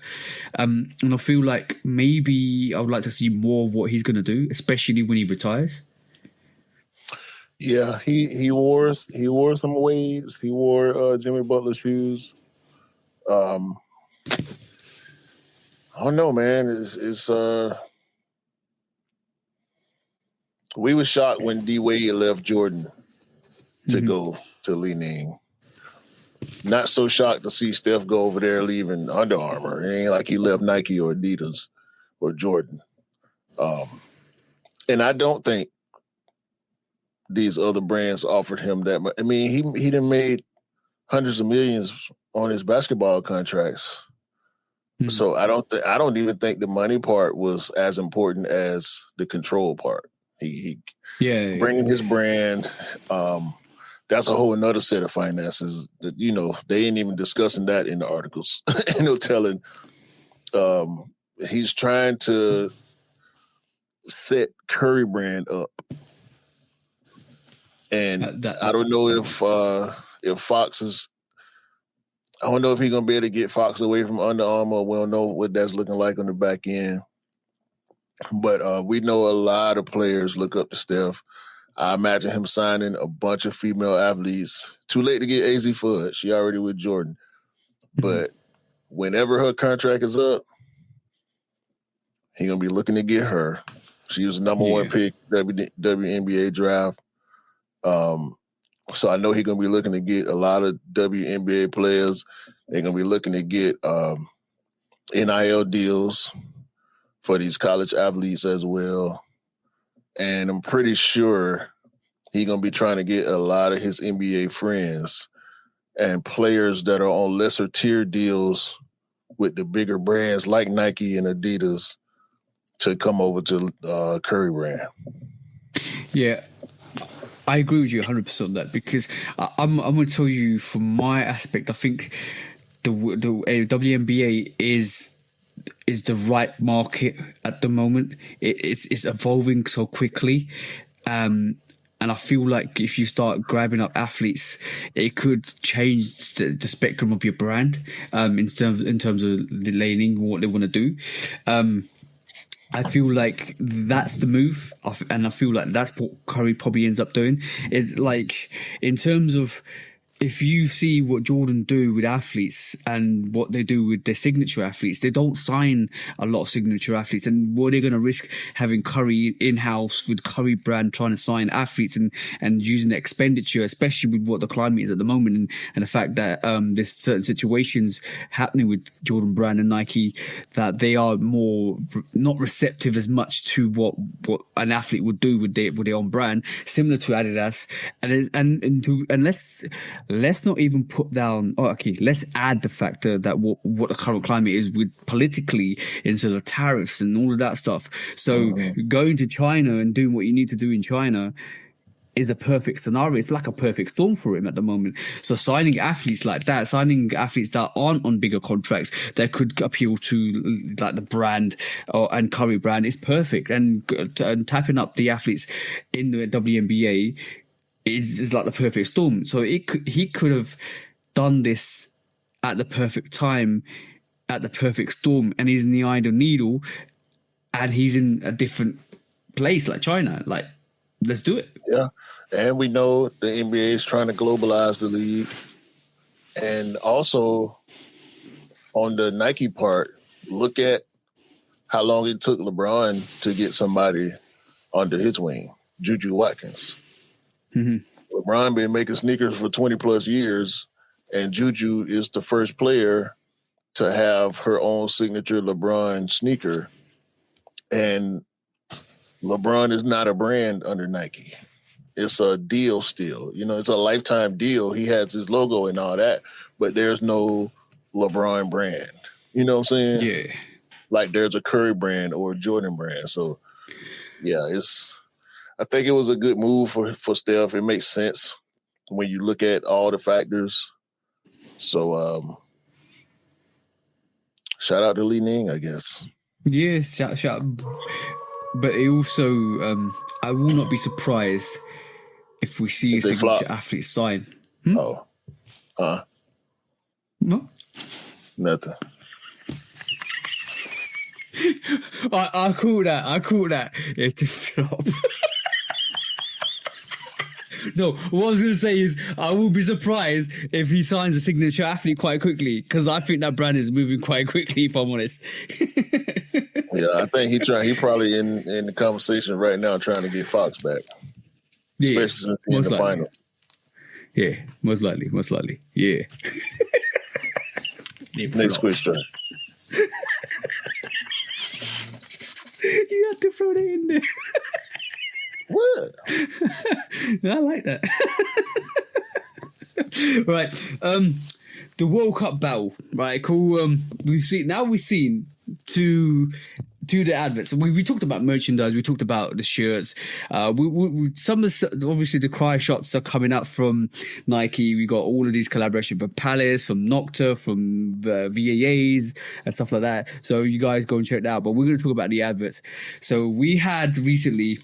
and I feel like maybe I would like to see more of what he's going to do, especially when he retires. Yeah, he wore some waves. He wore Jimmy Butler's shoes. I don't know, man. It's we were shocked when D Wade left Jordan to go to Li-Ning. Not so shocked to see Steph go over there leaving Under Armour. It ain't like he left Nike or Adidas or Jordan. And I don't think these other brands offered him that much. I mean, he done made hundreds of millions on his basketball contracts. So I don't even think the money part was as important as the control part. He bringing his brand. That's a whole another set of finances that, they ain't even discussing that in the articles. Telling he's trying to set Curry brand up. And I don't know if Fox is, I don't know if he's going to be able to get Fox away from Under Armour. We don't know what that's looking like on the back end. But we know a lot of players look up to Steph. I imagine him signing a bunch of female athletes. Too late to get AZ Fudd. She already with Jordan. But whenever her contract is up, he going to be looking to get her. She was the number one pick, WNBA draft. So I know he's going to be looking to get a lot of WNBA players. They're going to be looking to get NIL deals for these college athletes as well. And I'm pretty sure he's going to be trying to get a lot of his NBA friends and players that are on lesser tier deals with the bigger brands like Nike and Adidas to come over to Curry brand. Yeah. I agree with you 100% on that because I'm going to tell you from my aspect, I think the WNBA is the right market at the moment. It's evolving so quickly. And I feel like if you start grabbing up athletes, it could change the spectrum of your brand in terms of the laning, what they want to do. I feel like that's the move, and I feel like that's what Curry probably ends up doing. Is like in terms of if you see what Jordan do with athletes and what they do with their signature athletes, they don't sign a lot of signature athletes. And what they're going to risk having Curry in-house with Curry brand trying to sign athletes and using the expenditure, especially with what the climate is at the moment and the fact that there's certain situations happening with Jordan brand and Nike that they are more not receptive as much to what an athlete would do with their own brand, similar to Adidas. And let's not even put down. Oh, okay. Let's add the factor that what the current climate is with politically instead of tariffs and all of that stuff. So going to China and doing what you need to do in China, is a perfect scenario. It's like a perfect storm for him at the moment. So signing athletes like that, signing athletes that aren't on bigger contracts that could appeal to like the brand and Curry brand is perfect. And tapping up the athletes in the WNBA is like the perfect storm. So he could have done this at the perfect time, at the perfect storm, and he's in the eye of the needle, and he's in a different place like China. Like, let's do it. Yeah. And we know the NBA is trying to globalize the league. And also, on the Nike part, look at how long it took LeBron to get somebody under his wing, Juju Watkins. Mm-hmm. LeBron been making sneakers for 20 plus years, and Juju is the first player to have her own signature LeBron sneaker. And LeBron is not a brand under Nike. It's a deal still. You know, it's a lifetime deal. He has his logo and all that, but there's no LeBron brand. You know what I'm saying? Yeah. Like there's a Curry brand or a Jordan brand. So, yeah, I think it was a good move for Steph. It makes sense when you look at all the factors. So, shout out to Li-Ning, I guess. Yeah, shout. But it also, I will not be surprised if we see a signature athlete sign. Oh. What? Nothing. I call that. It's a flop. No, what I was going to say is I will be surprised if he signs a signature athlete quite quickly, because I think that brand is moving quite quickly, if I'm honest. Yeah, I think he probably in the conversation right now trying to get Fox back. Yeah, especially since in the final. Yeah, most likely. Yeah. Next question. You had to throw that in there. What? I like that. Right. The World Cup battle. Right. Cool. We've seen to the adverts. We talked about merchandise. We talked about the shirts. Some of the, obviously the cry shots are coming out from Nike. We got all of these collaborations from Palace, from Nocta, from VAAs and stuff like that. So you guys go and check it out. But we're going to talk about the adverts. So we had recently.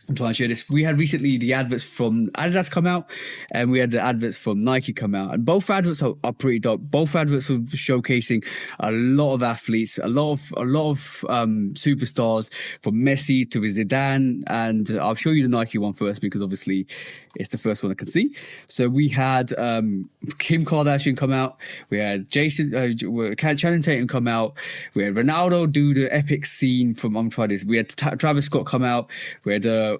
I'm trying to share this. We had recently the adverts from Adidas come out, and we had the adverts from Nike come out, and both adverts are pretty dope. Both adverts were showcasing a lot of athletes, a lot of superstars, from Messi to Zidane, and I'll show you the Nike one first because obviously it's the first one I can see. So we had Kim Kardashian come out, we had Channing Tatum come out, we had Ronaldo do the epic scene from we had Travis Scott come out, we had the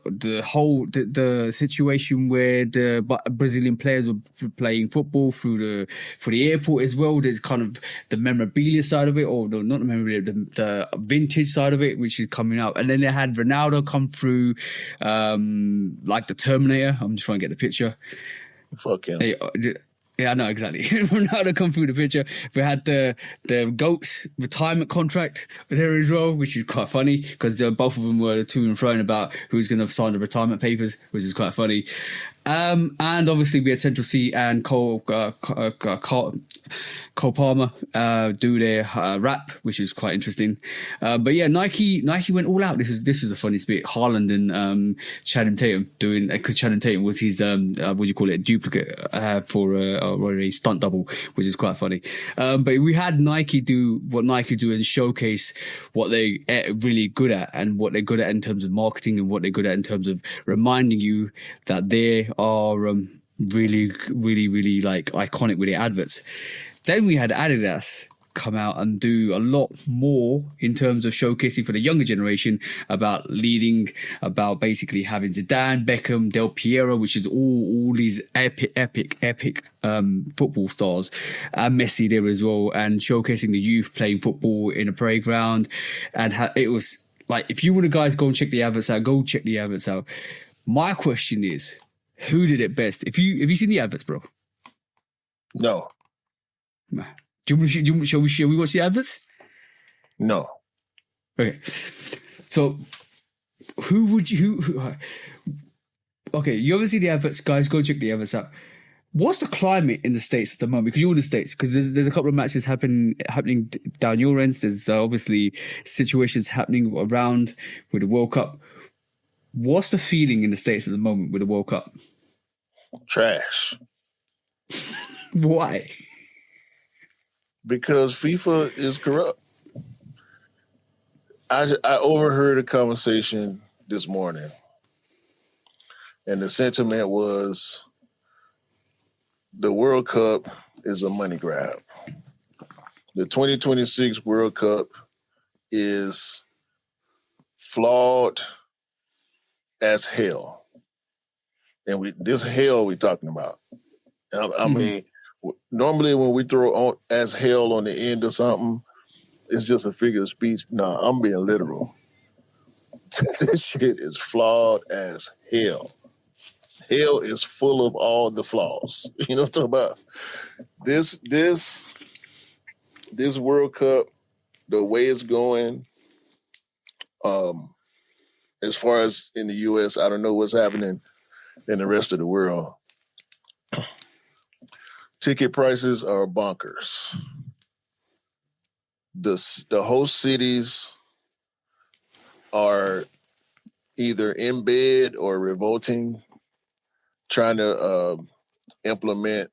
situation where the Brazilian players were playing football for the airport as well. There's kind of the memorabilia side of it, or not the memorabilia, the vintage side of it, which is coming out. And then they had Ronaldo come through, like the Terminator. I'm just trying to get the picture. Fuck him. Yeah, I know, exactly. Ronaldo come through the picture. We had the GOAT's retirement contract there as well, which is quite funny because both of them were to and fro about who's going to sign the retirement papers, which is quite funny. And obviously we had Central C and Cole Palmer do their rap, which is quite interesting. But yeah, Nike went all out. This is a funny bit. Haaland and Channing Tatum doing, because Channing Tatum was his what do you call it, duplicate for a stunt double, which is quite funny. But we had Nike do what Nike do and showcase what they really good at, and what they're good at in terms of marketing, and what they're good at in terms of reminding you that they are really, really, really like iconic with their adverts. Then we had Adidas come out and do a lot more in terms of showcasing for the younger generation about leading, about basically having Zidane, Beckham, Del Piero, which is all these epic football stars, and Messi there as well, and showcasing the youth playing football in a playground. And it was like, if you want to guys go and check the adverts out, go check the adverts out. My question is, who did it best? Have you seen the adverts, bro? No. Shall we watch the adverts? No. Okay. So, who okay, you obviously the adverts, guys. Go check the adverts out. What's the climate in the States at the moment? Because you're in the States. Because there's a couple of matches happening down your ends. There's obviously situations happening around with the World Cup. What's the feeling in the States at the moment with the World Cup? Trash. Why? Because FIFA is corrupt. I overheard a conversation this morning, and the sentiment was the World Cup is a money grab. The 2026 World Cup is flawed as hell. And this hell we're talking about. I mean, normally when we throw on as hell on the end of something, it's just a figure of speech. Nah, I'm being literal. This shit is flawed as hell. Hell is full of all the flaws. You know what I'm talking about? This World Cup, the way it's going, as far as in the US, I don't know what's happening in the rest of the world. Ticket prices are bonkers. The host cities are either in bed or revolting, trying to implement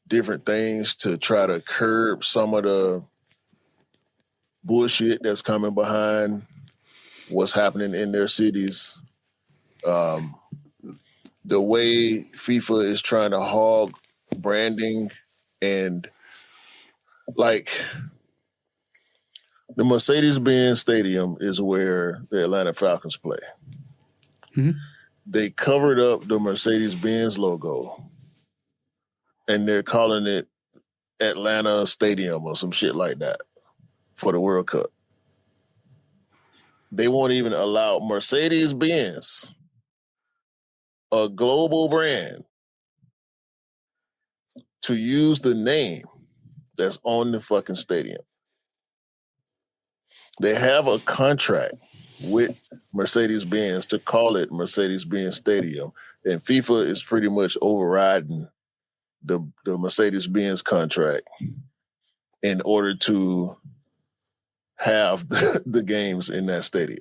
different things to try to curb some of the bullshit that's coming behind what's happening in their cities. The way FIFA is trying to hog branding and like the Mercedes-Benz Stadium is where the Atlanta Falcons play. Mm-hmm. They covered up the Mercedes-Benz logo and they're calling it Atlanta Stadium or some shit like that for the World Cup. They won't even allow Mercedes-Benz, a global brand, to use the name that's on the fucking stadium. They have a contract with Mercedes-Benz to call it Mercedes-Benz Stadium, and FIFA is pretty much overriding the Mercedes-Benz contract in order to have the games in that stadium.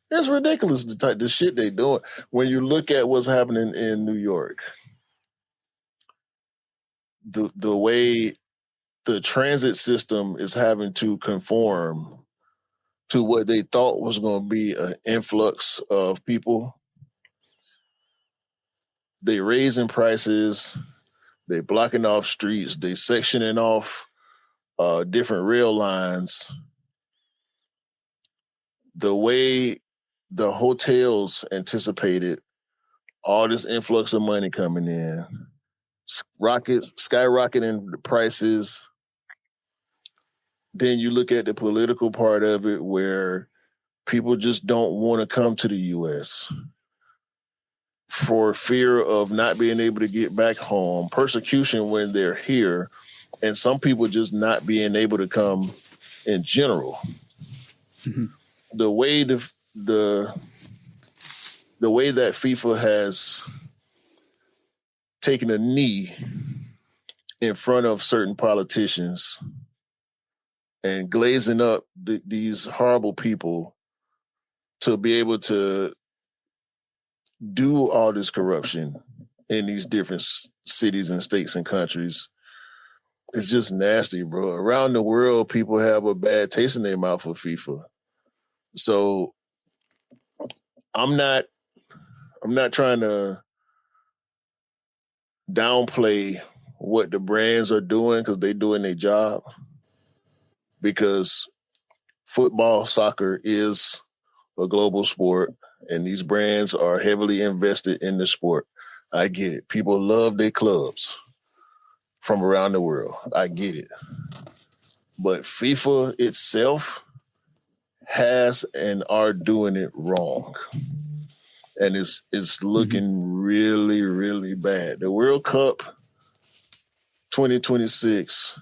It's ridiculous the shit they doing. When you look at what's happening in New York, the way the transit system is having to conform to what they thought was going to be an influx of people. They raising prices, they blocking off streets, they sectioning off different rail lines. The way the hotels anticipated all this influx of money coming in, skyrocketing the prices. Then you look at the political part of it where people just don't want to come to the U.S. for fear of not being able to get back home, persecution when they're here, and some people just not being able to come in general. Mm-hmm. The way the way that FIFA has taken a knee in front of certain politicians and glazing up these horrible people to be able to do all this corruption in these different cities and states and countries. It's just nasty, bro. Around the world, people have a bad taste in their mouth for FIFA. So I'm not trying to downplay what the brands are doing because they're doing their job. Because football, soccer is a global sport, and these brands are heavily invested in the sport. I get it. People love their clubs from around the world. I get it. But FIFA itself has and are doing it wrong. And it's looking really, really bad. The World Cup 2026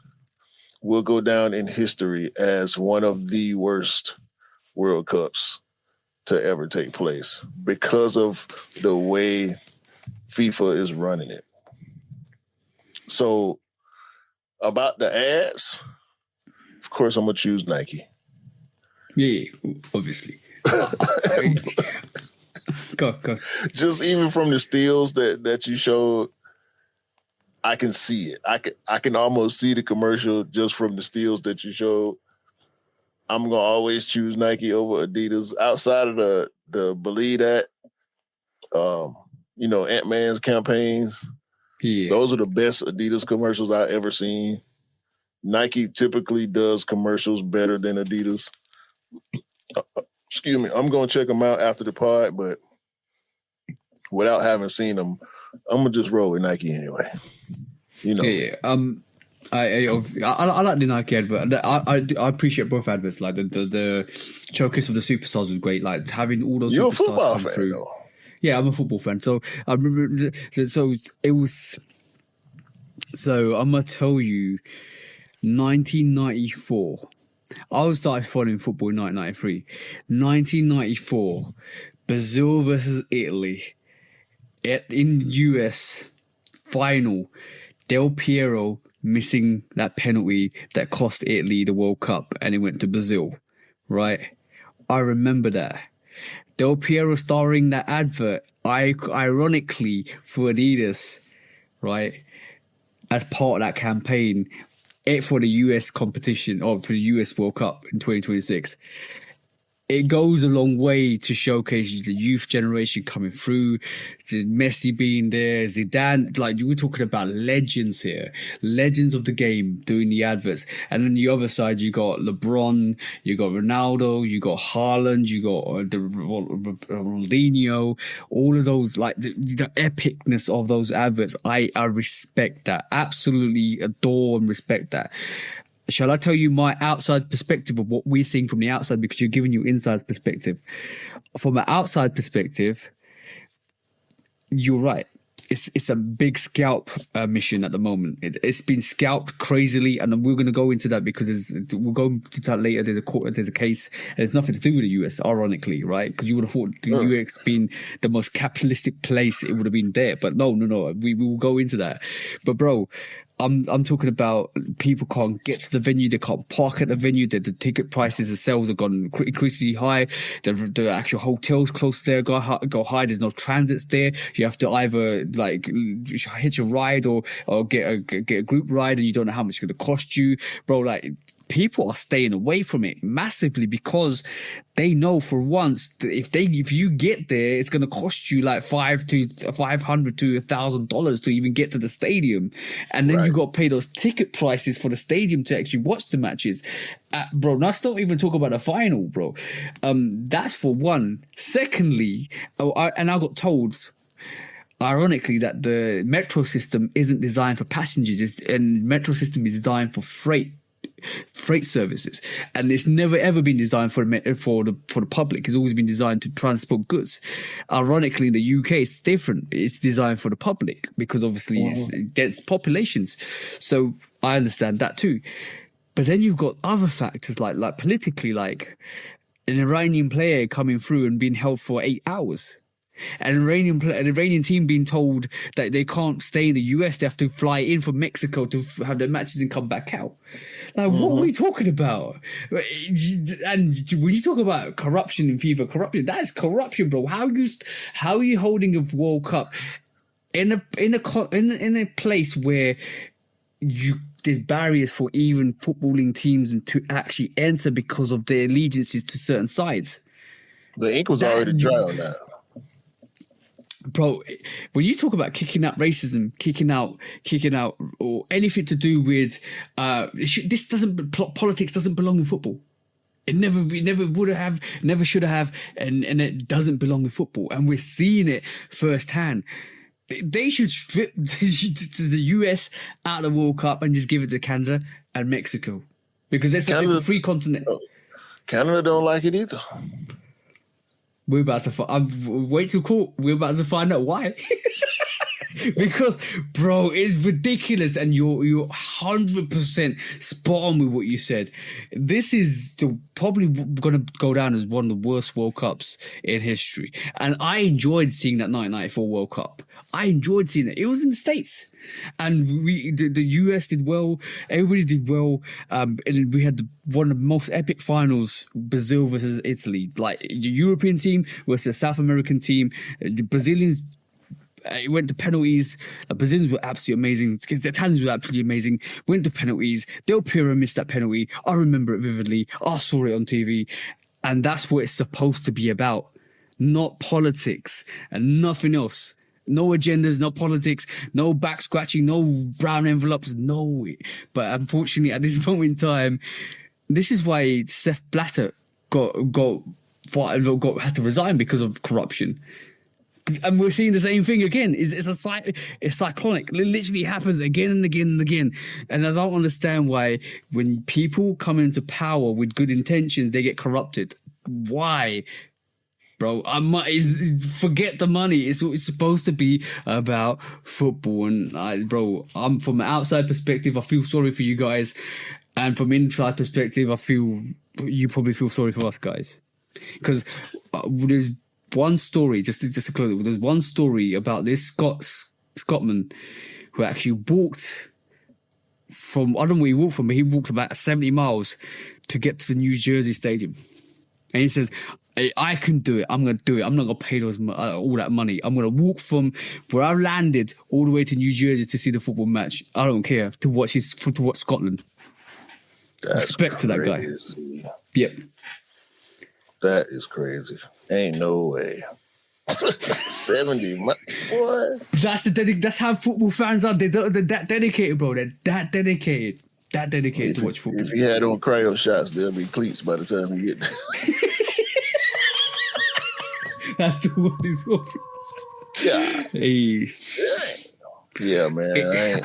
will go down in history as one of the worst World Cups to ever take place because of the way FIFA is running it. So about the ads, of course, I'm going to choose Nike. Yeah, obviously. Go. Just even from the steals that you showed, I can see it. I can almost see the commercial just from the steals that you showed. I'm gonna always choose Nike over Adidas. Outside of the Believe That, Ant-Man's campaigns. Yeah. Those are the best Adidas commercials I've ever seen. Nike typically does commercials better than Adidas. Excuse me. I'm gonna check them out after the pod, but without having seen them, I'm gonna just roll with Nike anyway. Yeah. I like the Nike advert. I appreciate both adverts. Like the showcase of the superstars was great. Like having all those You're superstars a football come fan, through. though. Yeah, I'm a football fan. So I remember. So it was. So I'm gonna tell you, 1994. I started following football in 1993. 1994, Brazil versus Italy in US final. Del Piero missing that penalty that cost Italy the World Cup, and it went to Brazil, right? I remember that. Del Piero starring that advert, ironically for Adidas, right? As part of that campaign, for the US competition, or for the US World Cup in 2026. It goes a long way to showcase the youth generation coming through, Messi being there, Zidane, like we're talking about legends here, legends of the game doing the adverts. And then the other side, you got LeBron, you got Ronaldo, you got Haaland, you got Ronaldinho, all of those, like the epicness of those adverts. I respect that, absolutely adore and respect that. Shall I tell you my outside perspective of what we're seeing from the outside? Because you're giving you inside perspective. From an outside perspective, you're right. It's a big scalp mission at the moment. It's been scalped crazily, and we're going to go into that because we'll go into that later. There's a case, and it's nothing to do with the US, ironically, right? Because you would have thought the US being the most capitalistic place, it would have been there. But no. We will go into that. But bro, I'm talking about people can't get to the venue, they can't park at the venue, the ticket prices themselves have gone increasingly high, the actual hotels close there go high, there's no transits there, you have to either like hitch a ride or get a group ride, and you don't know how much it's going to cost you, bro. Like, people are staying away from it massively because they know for once that if you get there, it's going to cost you like $500 to $1,000 to even get to the stadium, and then you got to pay those ticket prices for the stadium to actually watch the matches, bro. Let's not even talk about the final, bro. That's for one. Secondly, I got told, ironically, that the metro system isn't designed for passengers, and metro system is designed for freight services, and it's never ever been designed for the public. It's always been designed to transport goods. Ironically, in the UK, it's different. It's designed for the public because obviously it's dense populations. So I understand that too. But then you've got other factors like politically, like an Iranian player coming through and being held for 8 hours. And an Iranian team being told that they can't stay in the US, they have to fly in from Mexico to have their matches and come back out. Like, what are we talking about? And when you talk about corruption in FIFA, that is corruption, bro. How are you holding a World Cup in a place where there's barriers for even footballing teams to actually enter because of their allegiances to certain sides? The ink was already dry on that. Bro, when you talk about kicking out racism, kicking out, or anything to do with politics doesn't belong in football. It never would have, never should have, and it doesn't belong in football. And we're seeing it firsthand. They should strip the US out of the World Cup and just give it to Canada and Mexico, because it's a free continent. Canada don't like it either. We're about to wait till court. We're about to find out why. Because, bro, it's ridiculous, and you're 100% spot on with what you said. This is probably going to go down as one of the worst World Cups in history. And I enjoyed seeing that 1994 World Cup. I enjoyed seeing it. It was in the States, and the US did well. Everybody did well. And we had one of the most epic finals: Brazil versus Italy. Like the European team versus the South American team. The Brazilians. It went to penalties. The Brazilians were absolutely amazing. The Italians were absolutely amazing. Went to penalties. Del Piero missed that penalty. I remember it vividly. I saw it on TV, and that's what it's supposed to be about, not politics and nothing else. No agendas, no politics, no back scratching, no brown envelopes, no. But unfortunately, at this moment in time, this is why Sepp Blatter had to resign because of corruption. And we're seeing the same thing again. It's cyclonic. It literally happens again and again and again. And I don't understand why when people come into power with good intentions, they get corrupted. Why? Bro, forget the money. It's supposed to be about football. And I'm from an outside perspective, I feel sorry for you guys. And from inside perspective, I feel you probably feel sorry for us guys. Because there's one story, just to close, there's one story about this Scotsman who actually walked from, I don't know where he walked from, but he walked about 70 miles to get to the New Jersey Stadium. And he says, I can do it. I'm going to do it. I'm not going to pay all that money. I'm going to walk from where I landed all the way to New Jersey to see the football match. I don't care, to watch Scotland. That's Respect crazy. To that guy. Yep. That is crazy. Ain't no way. 70, boy. That's how football fans are. They're that dedicated, bro. They're that dedicated. That dedicated to watch football. If he had on cryo shots, there'll be cleats by the time he get there. That's the one he's on. Yeah. Hey. Yeah, man.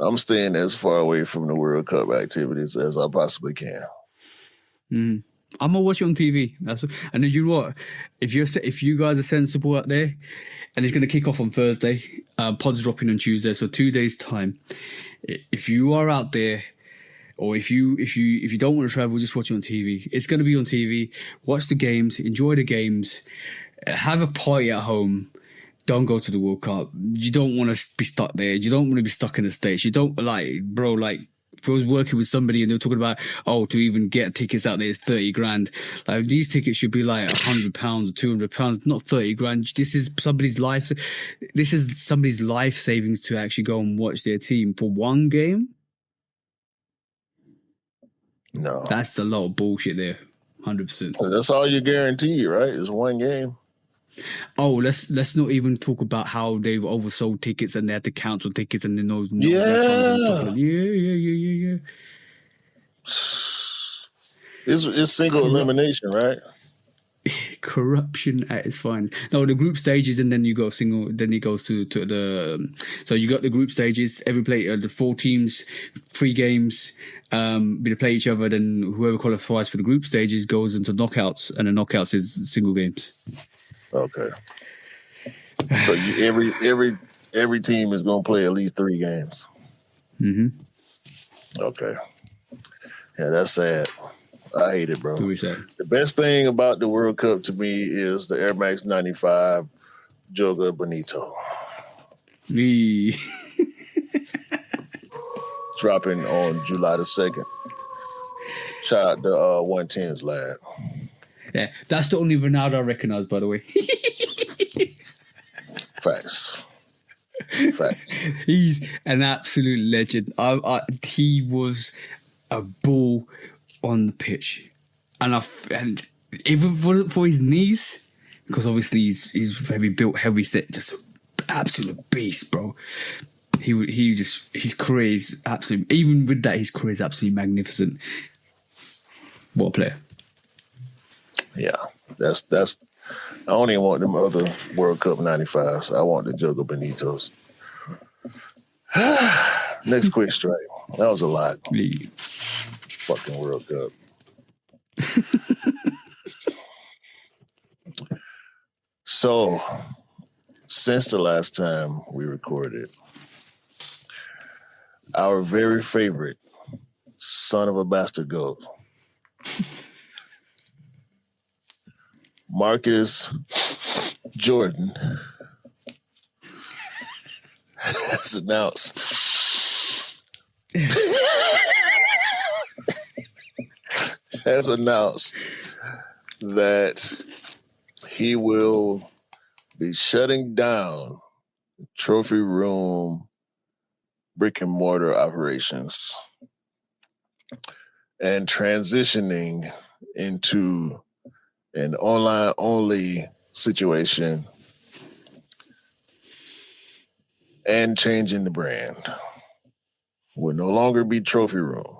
I'm staying as far away from the World Cup activities as I possibly can. I'm gonna watch it on TV. And then you know what? If you guys are sensible out there, and it's gonna kick off on Thursday, pod's dropping on Tuesday, so 2 days time. If you are out there, or if you don't want to travel, just watch it on TV. It's gonna be on TV. Watch the games, enjoy the games, have a party at home. Don't go to the World Cup. You don't want to be stuck there. You don't want to be stuck in the States. You don't if I was working with somebody and they were talking about, to even get tickets out there is 30 grand. Like, these tickets should be like £100 or £200, not 30 grand. This is somebody's life. This is somebody's life savings to actually go and watch their team for one game. No. That's a lot of bullshit there. 100%. That's all you guarantee, right? Is one game. Let's not even talk about how they've oversold tickets and they had to cancel tickets and then those yeah. It's single elimination, right? Corruption at its finest. No, the group stages, and then you go single. Then it goes to the. So you got the group stages. Every play, the 4 teams, 3 games. They play each other. Then whoever qualifies for the group stages goes into knockouts, and the knockouts is single games. Okay. So every team is going to play at least 3 games. Mm-hmm. Okay. Yeah, that's sad. I hate it, bro. What we say? The best thing about the World Cup to me is the Air Max 95 Joga Bonito. Dropping on July the 2nd. Shout out to 110's lad. Yeah, that's the only Ronaldo I recognise, by the way. Facts. He's an absolute legend. He was a bull on the pitch, and even for his knees, because obviously he's very built, heavy set, just an absolute beast, bro. His career is absolutely. Even with that, his career is absolutely magnificent. What a player! Yeah, that's. I don't even want them other World Cup 95s. I want the Joga Bonitos. Next quick strike. That was a lot. Fucking World Cup. So, since the last time we recorded. Our very favorite son of a bastard goat, Marcus Jordan, has announced that he will be shutting down trophy room brick and mortar operations and transitioning into an online only situation and changing the brand. Will no longer be trophy room.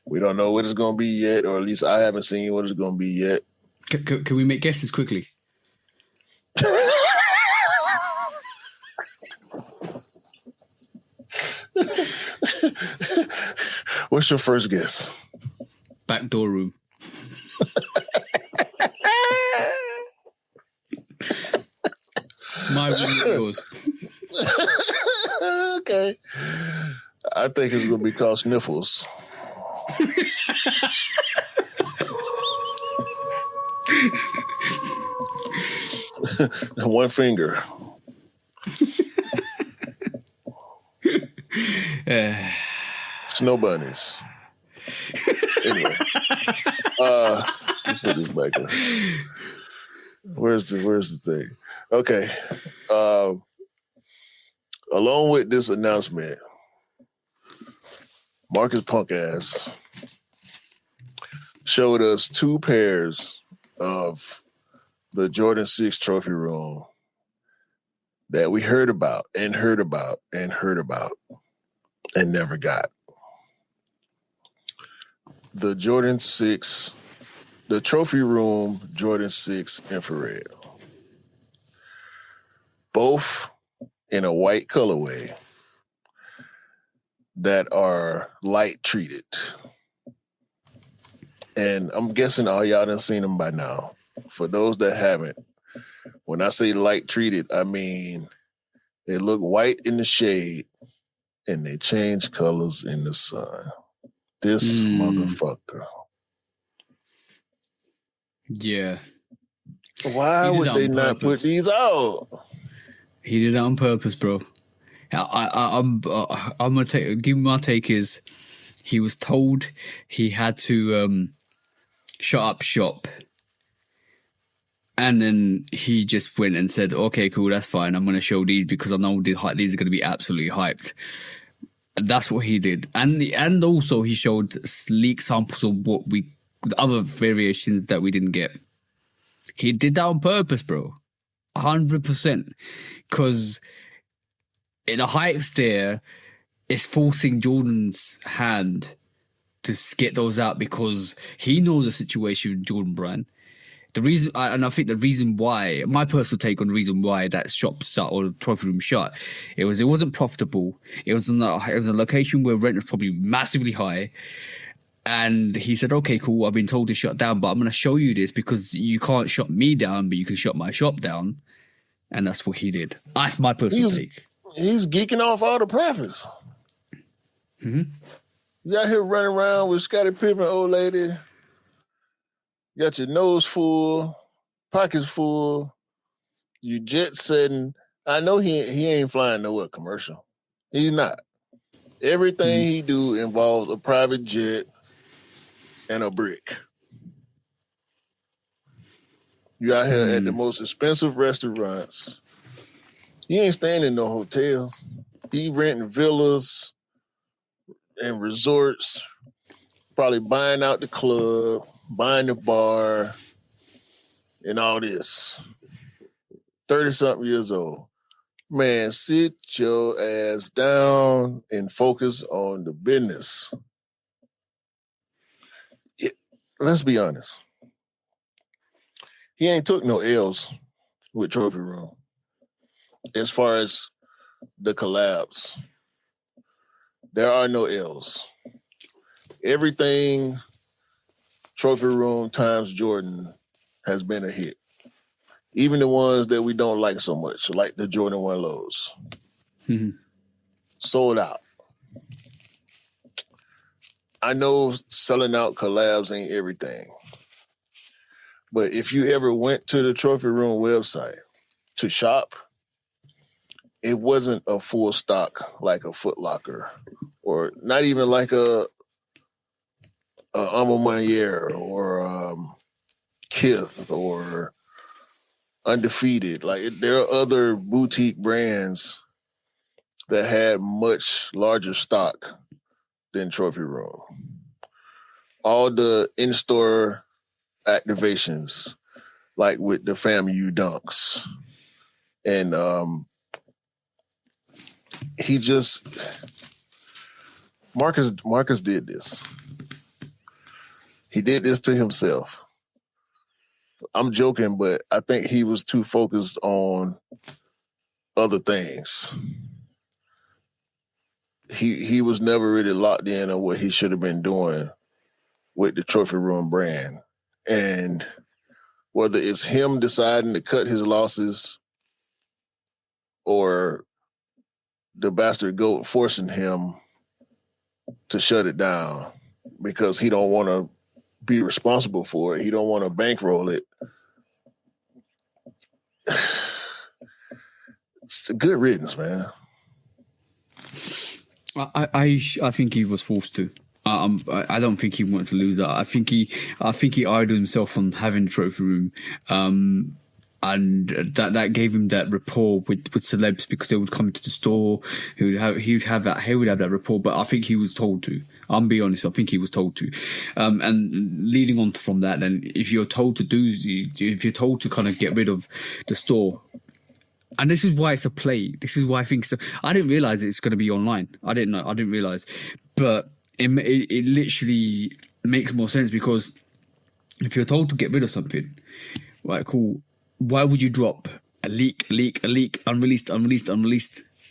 We don't know what it's going to be yet, or at least I haven't seen what it's going to be yet. Can we make guesses quickly? What's your first guess? Backdoor room. My room, yours. Okay. I think it's going to be called Sniffles. One finger. Snow bunnies. Anyway, put this back on. Where's the thing? Okay. Along with this announcement, Marcus punk ass showed us 2 pairs of the Jordan 6 trophy room that we heard about and never got. The Jordan 6, the trophy room Jordan 6 infrared. Both in a white colorway that are light treated. And I'm guessing all y'all done seen them by now. For those that haven't, when I say light treated, I mean they look white in the shade and they change colors in the sun. This motherfucker. Yeah. Why would they not put these out? He did it on purpose, bro. I'm gonna give my take is he was told he had to shut up shop, and then he just went and said, "Okay, cool, that's fine. I'm gonna show these because I know these are gonna be absolutely hyped." And that's what he did, and also he showed leak samples of the other variations that we didn't get. He did that on purpose, bro. 100%, because the hype's there is forcing Jordan's hand to get those out because he knows the situation with Jordan Brand. The reason, and I think the reason why, my personal take on the reason why that shop shut or the trophy room shut, it wasn't profitable. It was in a location where rent was probably massively high. And he said, "Okay, cool. I've been told to shut down, but I'm going to show you this because you can't shut me down, but you can shut my shop down." And that's what he did. That's my personal take. He's geeking off all the profits. Mm-hmm. You out here running around with Scottie Pippen, old lady. You got your nose full, pockets full. You jet setting. I know he ain't flying nowhere commercial. He's not. Everything he do involves a private jet and a brick. You out here at the most expensive restaurants. He ain't staying in no hotels. He renting villas and resorts, probably buying out the club, buying the bar, and all this. 30-something years old. Man, sit your ass down and focus on the business. Let's be honest. He ain't took no L's with Trophy Room as far as the collabs. There are no L's. Everything Trophy Room times Jordan has been a hit. even the ones that we don't like so much, like the Jordan 1 lows. Sold out. I know selling out collabs ain't everything. But if you ever went to the Trophy Room website to shop, it wasn't a full stock like a Foot Locker, or not even like a Alma Mater or Kith or Undefeated. Like there are other boutique brands that had much larger stock than Trophy Room. All the in-store activations, like with the FAMU dunks, and he just Marcus did this. He did this to himself. I'm joking, but I think he was too focused on other things. He was never really locked in on what he should have been doing with the Trophy Room brand. And whether it's him deciding to cut his losses or the bastard goat forcing him to shut it down because he don't want to be responsible for it. He don't want to bankroll it. It's a good riddance, man. I think he was forced to. I don't think he wanted to lose that. I think he idled himself on having the Trophy Room, and that gave him that rapport with celebs because they would come to the store. He would have that rapport. But I think he was told to. I'll be honest. I think he was told to. And leading on from that, then if you're told to kind of get rid of the store. And this is why it's a play. This is why I think so. I didn't realize it's going to be online. I didn't know. I didn't realize. But it literally makes more sense because if you're told to get rid of something, right, cool, why would you drop a leak, unreleased?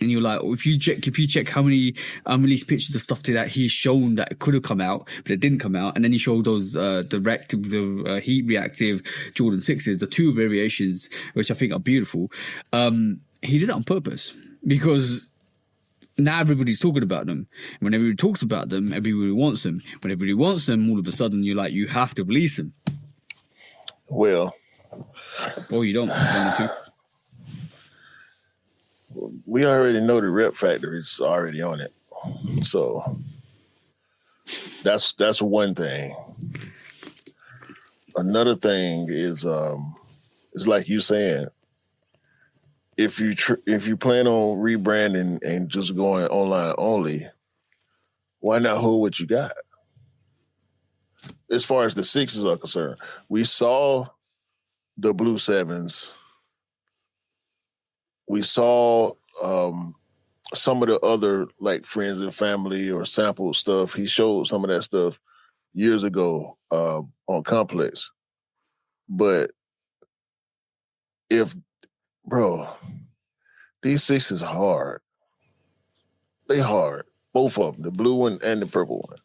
And you're like, if you check how many unreleased pictures of stuff that he's shown that could have come out, but it didn't come out, and then he showed those the heat reactive Jordan 6's, the two variations, which I think are beautiful. He did it on purpose because now everybody's talking about them. When everybody talks about them, everybody wants them. When everybody wants them, all of a sudden you're like, you have to release them. Well, or you don't want to. We already know the Rep Factory's already on it. So that's one thing. Another thing is like you saying, if you plan on rebranding and just going online only, why not hold what you got? As far as the 6s are concerned, we saw the Blue 7s. We saw some of the other like friends and family or sample stuff. He showed some of that stuff years ago on Complex. But these 6s are hard. They hard. Both of them, the blue one and the purple one.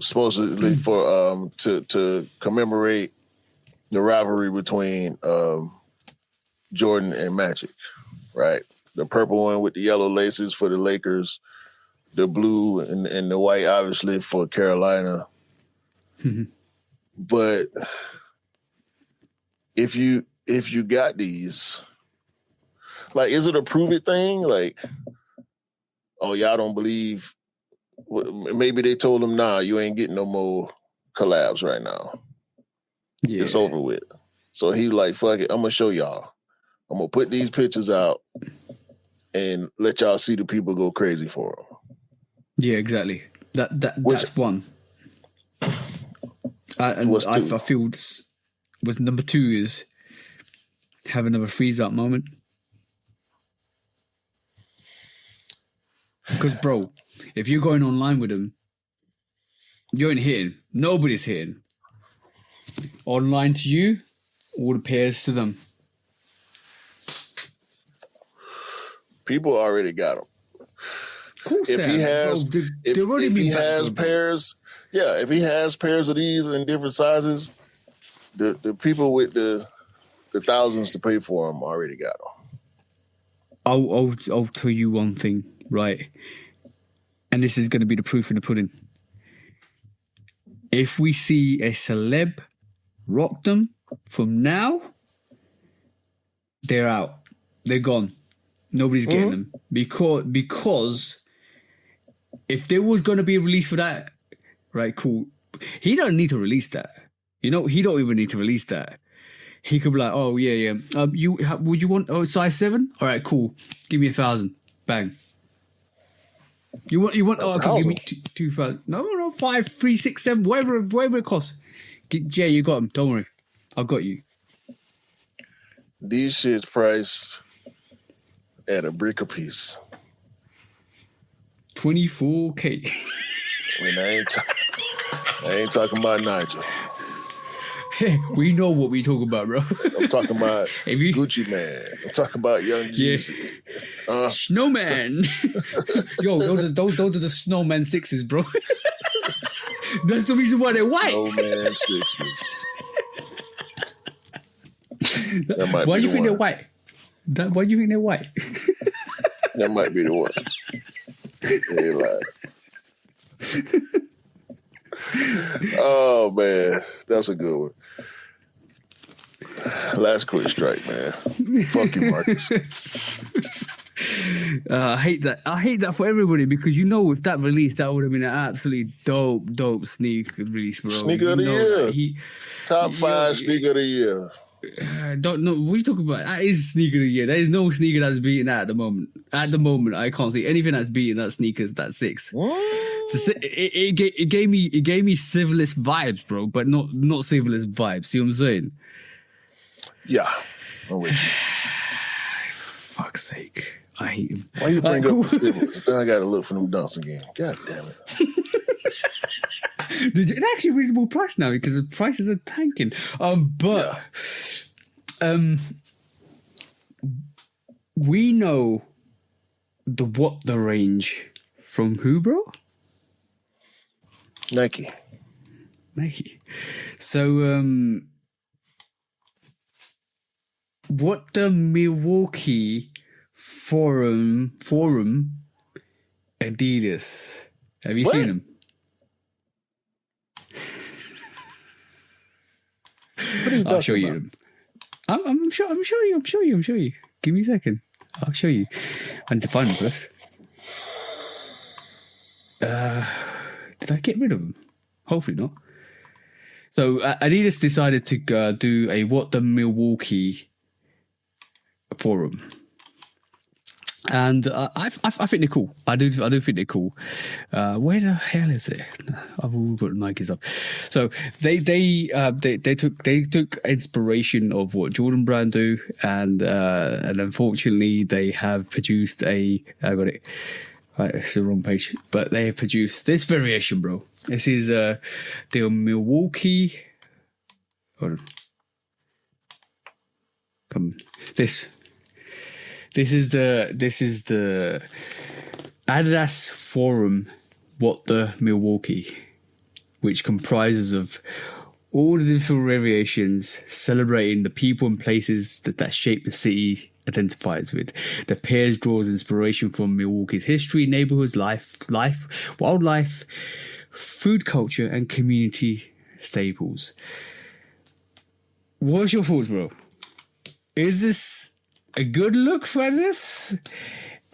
Supposedly for to commemorate the rivalry between Jordan and Magic, right? The purple one with the yellow laces for the Lakers, the blue and the white, obviously, for Carolina. But if you got these, like, is it a prove it thing? Like, oh, y'all don't believe? Maybe they told him, nah, you ain't getting no more collabs right now. Yeah. It's over with. So he's like, fuck it, I'm gonna show y'all. I'm going to put these pictures out and let y'all see the people go crazy for them. Yeah, exactly. That's one. And I feel with number 2 is have another freeze up moment. Because, bro, if you're going online with them, you ain't hitting. Nobody's hitting. Online to you, all the pairs to them. People already got them. Course if he has pairs, if he has pairs of these in different sizes, the people with the the thousands to pay for them already got them. I'll tell you one thing, right? And this is going to be the proof in the pudding. If we see a celeb rock them from now, they're out. They're gone. Nobody's getting them. Because if there was going to be a release for that, right, cool. He don't need to release that. You know, he don't even need to release that. He could be like, oh, yeah. Would you want size 7? All right, cool. Give me 1,000. Bang. You want? Oh, okay, give me 2,000. No, 5, 3, 6, 7, whatever it costs. Jay, you got them. Don't worry, I've got you. These shit's priced at a brick a piece. 24K. I mean, I ain't talking about Nigel. Hey, we know what we talk about, bro. I'm talking about Gucci Man. I'm talking about Young Jeezy. Snowman. Yo, those are the Snowman 6'S, bro. That's the reason why they're white. Snowman 6'S. Why do you think they're white? Why do you think they're white? That might be the one. They lied. Oh man, that's a good one. Last quick strike, man. Fuck you, Marcus. I hate that. I hate that for everybody because you know, with that release, that would have been an absolutely dope sneaker release, bro. Sneaker of the year. Top 5 sneaker of the year. Don't know what are you talking about. That is sneaker of the year. There is no sneaker that's beating that at the moment. At the moment, I can't see anything that's beating that sneakers. That 6. So it gave me civilist vibes, bro, but not civilist vibes. See what I'm saying? Yeah, I'm with you. Fuck's sake, I hate him. Why you bring up the civilist? Then I got to look for them dunks again. God damn it. Dude, it's actually a reasonable price now because the prices are tanking. We know the range from who, bro? Nike. So, what the Milwaukee Forum Adidas? Have you seen them? I'll show you them. I'm sure you. Give me a second. I'll show you. I need to find them first. Did I get rid of them? Hopefully not. So Adidas decided to do a What the Milwaukee forum. And I think they're cool. I do think they're cool. Where the hell is it? I've all got Nikes up. So they took inspiration of what Jordan Brand do, and unfortunately they have produced I got it. Right, it's the wrong page, but they have produced this variation, bro. This is the Milwaukee. Hold on. Come this. This is the Adidas Forum What the Milwaukee, which comprises of all the different variations celebrating the people and places that shape the city identifies with. The pairs draws inspiration from Milwaukee's history, neighborhoods, life, wildlife, food culture, and community staples. What's your thoughts, bro? Is this a good look for Adidas?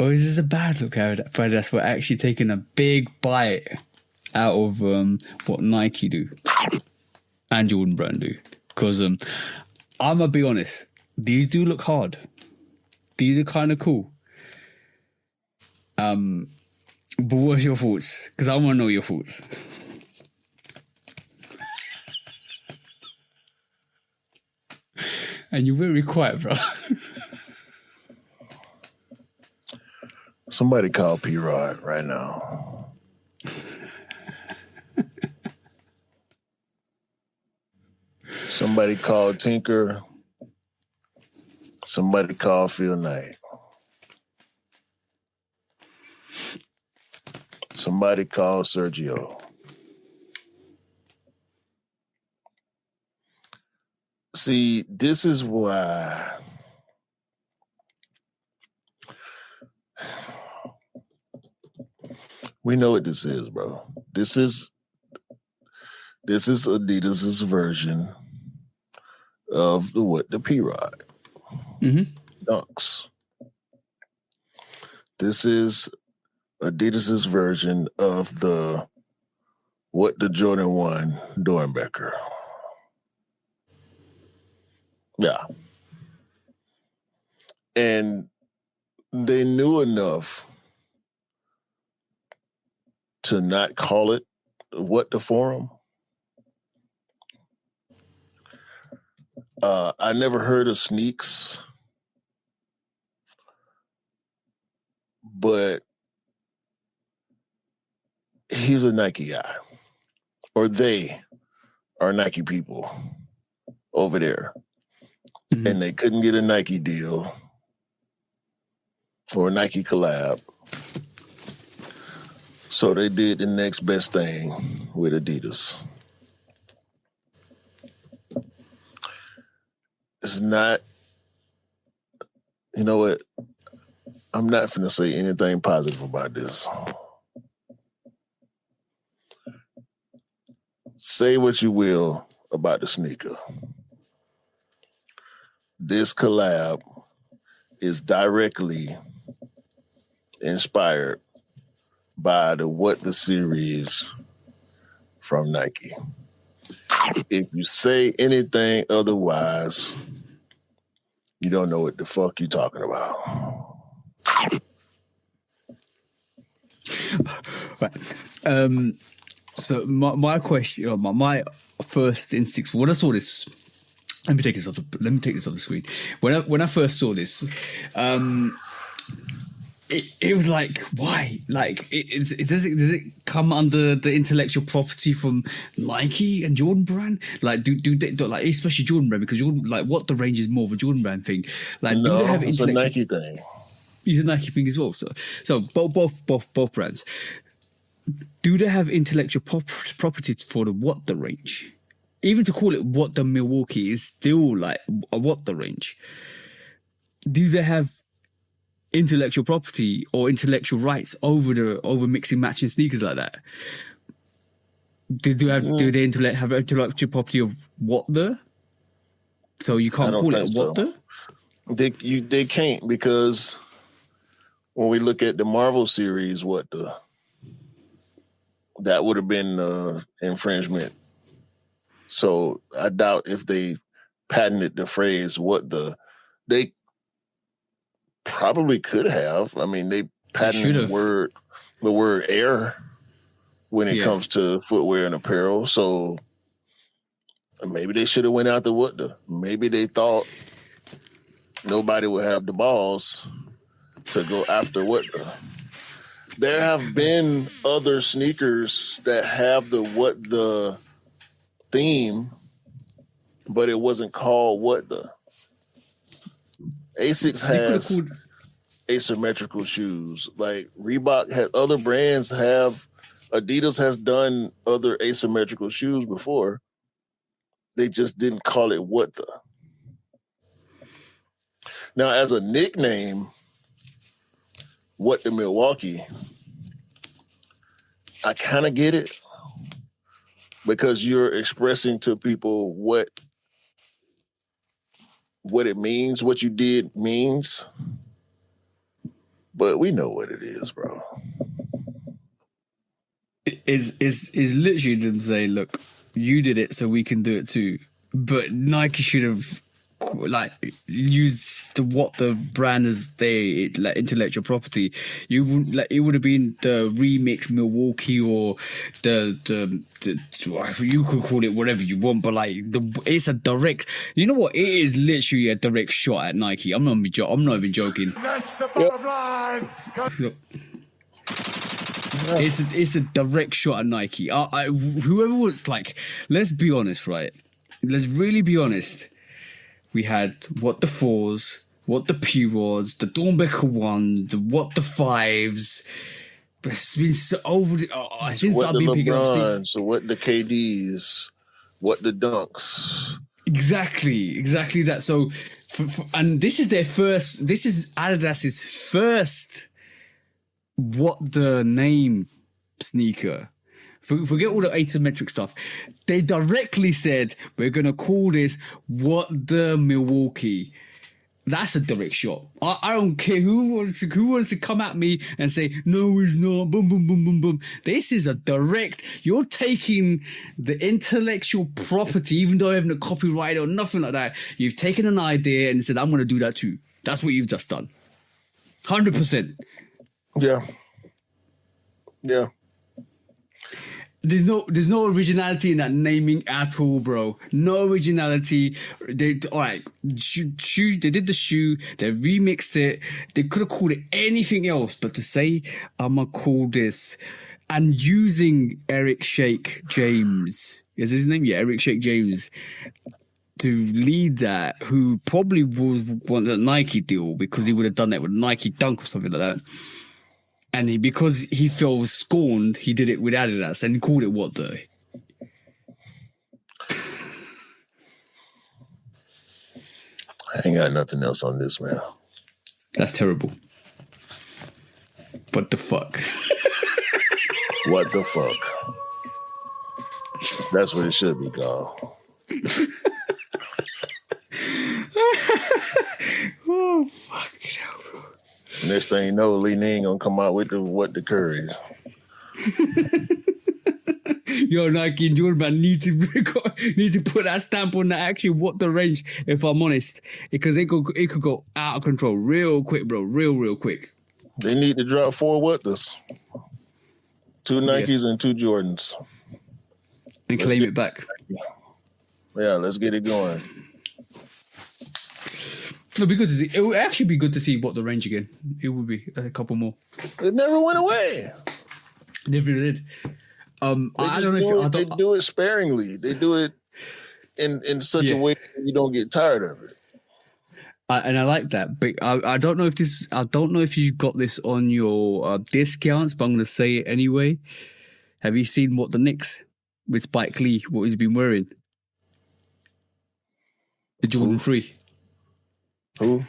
Or is this a bad look for Adidas for actually taking a big bite out of what Nike do and Jordan Brand do? Because I'm going to be honest, these do look hard. These are kind of cool. But what's your thoughts? Because I want to know your thoughts. And you're very quiet, bro. Somebody call P-Rod right now. Somebody call Tinker. Somebody call Phil Knight. Somebody call Sergio. See, this is why we know what this is, bro. This is Adidas's version of the P-Rod Dunks. This is Adidas's version of the Jordan 1 Dornbecker. Yeah. And they knew enough to not call it what the Forum. I never heard of Sneaks, but he's a Nike guy, or they are Nike people over there, and they couldn't get a Nike deal or a Nike collab, so they did the next best thing with Adidas. It's not, you know what? I'm not finna say anything positive about this. Say what you will about the sneaker. This collab is directly inspired by the What the series from Nike. If you say anything otherwise, you don't know what the fuck you're talking about. Right. So my question, my first instinct when I saw this, let me take this off the screen. When I first saw this, it was like, why? Like, does it come under the intellectual property from Nike and Jordan Brand? Like, do they, like, especially Jordan Brand, because Jordan, like, what the range is more of a Jordan Brand thing. Like, no, do they have it's a Nike thing. It's a Nike thing as well. So both brands. Do they have intellectual property for the What the range? Even to call it What the Milwaukee is still like a What the range. Do they have intellectual property or intellectual rights over mixing matching sneakers like that? Do they have intellectual property of What the? So you can't call it What the? They can't, because when we look at the Marvel series, What the, that would have been infringement. So I doubt if they patented the phrase What the, they probably could have. I mean, they patented the word air when it comes to footwear and apparel. So maybe they should have went out the What the. Maybe they thought nobody would have the balls to go after What the. There have been other sneakers that have the What the theme, but it wasn't called What the. Asics has asymmetrical shoes. Like Reebok had, other brands have, Adidas has done other asymmetrical shoes before. They just didn't call it What the. Now, as a nickname, What the Milwaukee, I kind of get it, because you're expressing to people what it means, what you did means. But we know what it is, bro. It's literally them saying, look, you did it, so we can do it too. But Nike should have like used the What the brand as their like intellectual property. You wouldn't, like, it would have been the remix Milwaukee, or the you could call it whatever you want, but like it's a direct, you know what, it is literally a direct shot at Nike. I'm not even joking. That's the bottom line. Look, it's a direct shot at Nike. Whoever was like, let's be honest, right? Let's really be honest. We had What the 4s, What the P-Rods, the Dornbecker 1, the What the 5s. But it's been so over the... since What I've the been picking up... LeBrons, so What the KDs, What the Dunks, Exactly that. So, and this is Adidas's first what the name sneaker. Forget all the asymmetric stuff. They directly said, we're going to call this what the Milwaukee. That's a direct shot. I don't care who wants to come at me and say, no, it's not, boom, boom, boom, boom, boom. This is a direct, you're taking the intellectual property, even though I haven't a copyright or nothing like that. You've taken an idea and said, I'm going to do that too. That's what you've just done. 100%. Yeah. Yeah. There's no originality in that naming at all, bro. No originality. They shoe. They did the shoe. They remixed it. They could have called it anything else, but to say I'ma call this, and using Eric Shake James, is his name? Yeah, Eric Shake James, to lead that, who probably want a Nike deal because he would have done that with Nike Dunk or something like that. And because he felt scorned, he did it with Adidas and called it what the? I ain't got nothing else on this, man. That's terrible. What the fuck? What the fuck? That's what it should be called. Oh, fuck. Bro. Next thing you know, Li-Ning gonna come out with the curry. Yo, Nike and Jordan man need to put that stamp on the actually what the range, if I'm honest. Because it could go out of control real quick, bro. Real quick. They need to drop 4 with us. 2 Nikes and 2 Jordans. And claim it back. Yeah, let's get it going. It'll be good to see. It would actually be good to see what the range again. It would be a couple more. It never went away. Never did. I don't know if they do it sparingly. They do it in such a way that you don't get tired of it. And I like that, but I don't know if I don't know if you got this on your discounts, but I'm going to say it anyway. Have you seen what the Knicks with Spike Lee, what he's been wearing? The Jordan 3. Who?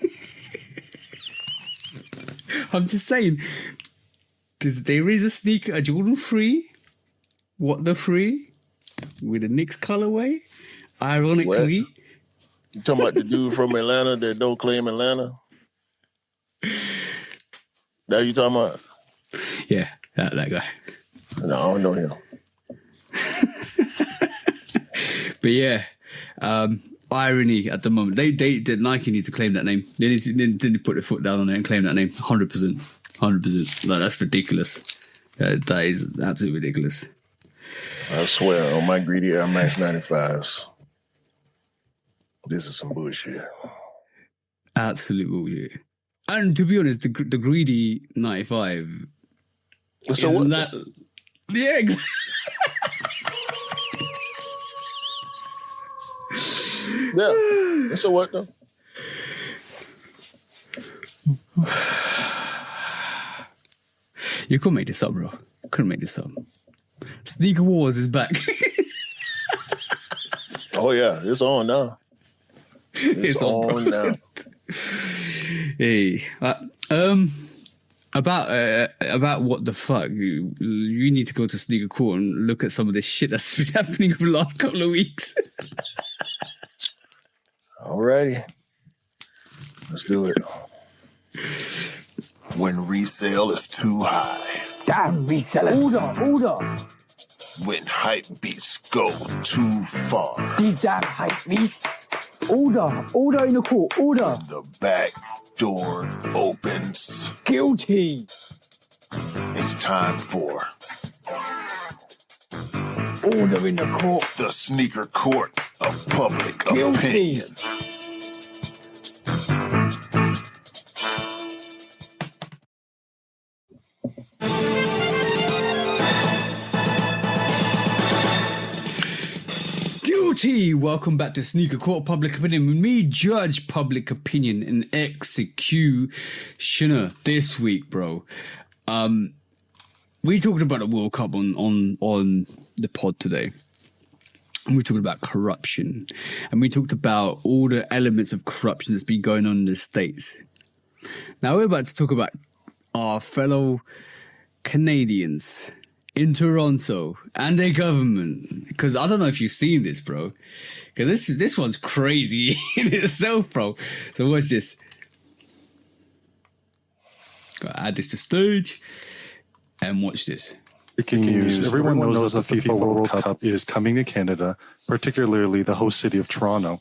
I'm just saying, there is a sneaker, a Jordan 3, what the 3, with a Knicks colorway. Ironically. What? You talking about the dude from Atlanta that don't claim Atlanta? That you talking about? Yeah, that guy. No, I don't know him. But yeah, irony at the moment. They Nike need to claim that name. They need to put their foot down on it and claim that name. 100%. Like, that's ridiculous. That is absolutely ridiculous. I swear on my greedy Air Max 95s. This is some bullshit. Absolute bullshit. And to be honest, the greedy 95. So what? That? Yeah, exactly. Yeah. So what though? You couldn't make this up, bro. Couldn't make this up. Sneaker Wars is back. Oh yeah, it's on now. It's on now. Hey, about what the fuck? You need to go to Sneaker Court and look at some of this shit that's been happening over the last couple of weeks. Alrighty, let's do it. When resale is too high. Damn resellers. Order. When hype beats go too far. These damn hype beasts. Order in the court. Order. The back door opens. Guilty. It's time for Order in the court. the sneaker court of public Guilty. opinion. Guilty! Welcome back to Sneaker Court of Public Opinion with me, Judge Public Opinion and Executioner this week, bro. We talked about the World Cup on the pod today. And we talked about corruption. And we talked about all the elements of corruption that's been going on in the States. Now we're about to talk about our fellow Canadians in Toronto and their government. Because I don't know if you've seen this, bro. Because this one's crazy in itself, bro. So watch this. Gotta add this to stage. And watch this. Breaking news. Everyone knows that the FIFA World Cup is coming to Canada, particularly the host city of Toronto.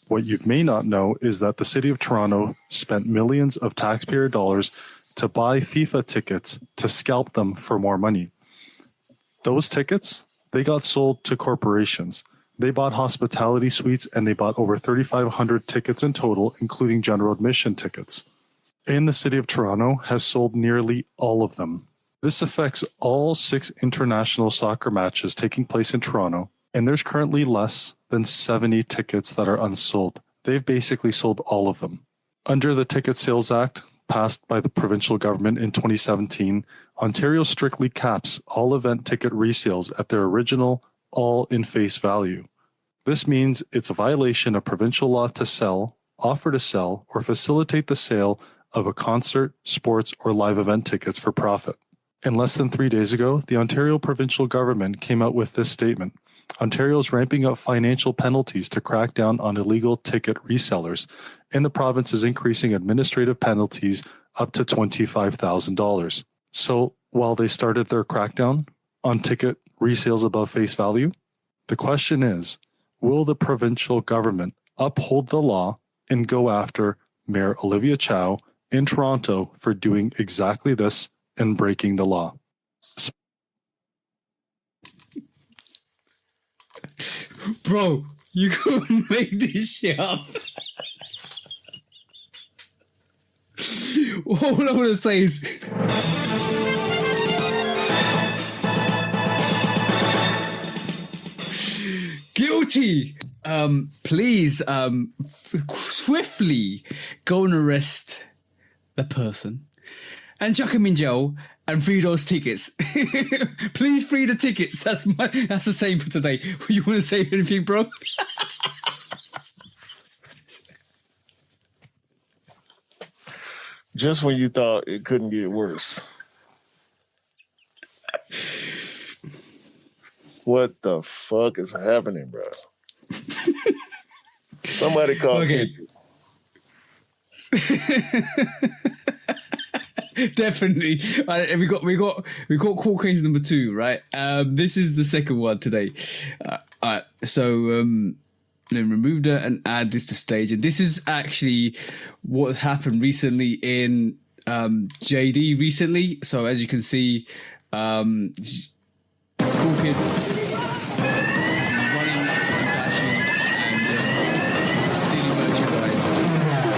What you may not know is that the city of Toronto spent millions of taxpayer dollars to buy FIFA tickets to scalp them for more money. Those tickets, they got sold to corporations. They bought hospitality suites and they bought over 3,500 tickets in total, including general admission tickets. And the city of Toronto has sold nearly all of them. This affects all 6 international soccer matches taking place in Toronto, and there's currently less than 70 tickets that are unsold. They've basically sold all of them. Under the Ticket Sales Act, passed by the provincial government in 2017, Ontario strictly caps all event ticket resales at their original, all in face value. This means it's a violation of provincial law to sell, offer to sell, or facilitate the sale of a concert, sports, or live event tickets for profit. And less than 3 days ago, the Ontario provincial government came out with this statement. Ontario is ramping up financial penalties to crack down on illegal ticket resellers, and the province is increasing administrative penalties up to $25,000. So while they started their crackdown on ticket resales above face value, the question is, will the provincial government uphold the law and go after Mayor Olivia Chow in Toronto for doing exactly this and breaking the law? Bro, you couldn't make this shit up. All I want to say is... guilty! Please, swiftly go and arrest the person and chuck him in jail and free those tickets. Please free the tickets. That's the same for today. You want to say anything, bro? Just when you thought it couldn't get worse. What the fuck is happening, bro? Somebody call Okay. Definitely. We got court case number 2, right? This is the second one today. Alright, so then remove that and add this to stage. And this is actually what's happened recently in JD recently. So as you can see, school kids running and flashing and stealing merchandise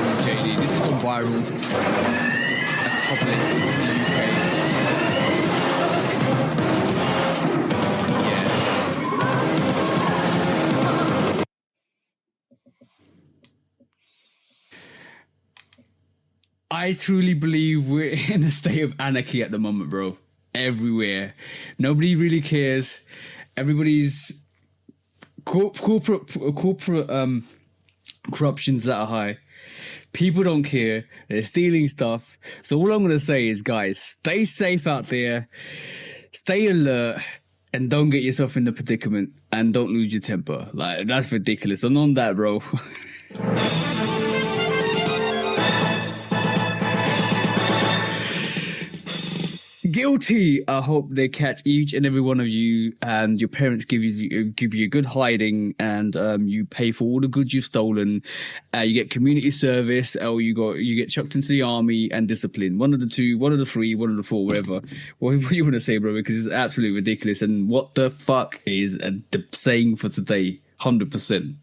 from JD. This has gone viral. Public in the UK. Yeah. I truly believe we're in a state of anarchy at the moment, bro. Everywhere. Nobody really cares. Everybody's corporate corruption's that high. People don't care. They're stealing stuff. So all I'm going to say is, guys, stay safe out there. Stay alert. And don't get yourself in a predicament. And don't lose your temper. Like, that's ridiculous. And on that, bro. Guilty. I hope they catch each and every one of you, and your parents give you a good hiding, and you pay for all the goods you've stolen. You get community service, or you get chucked into the army and discipline. One of the 2, one of the 3, one of the 4, whatever. What do you want to say, bro? Because it's absolutely ridiculous. And what the fuck is the saying for today? 100%.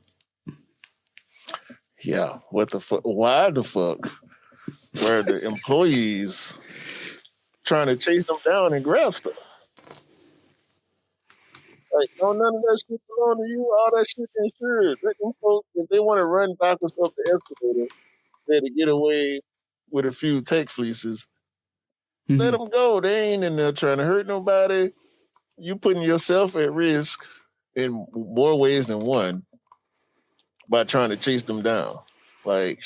Yeah. What the fuck? Why the fuck? Where the employees trying to chase them down and grab stuff. Like, no, none of that shit belong to you. All that shit insured. Let them folks, if they want to run backwards up the escalator, they to get away with a few tech fleeces. Let them go. They ain't in there trying to hurt nobody. You putting yourself at risk in more ways than one by trying to chase them down. Like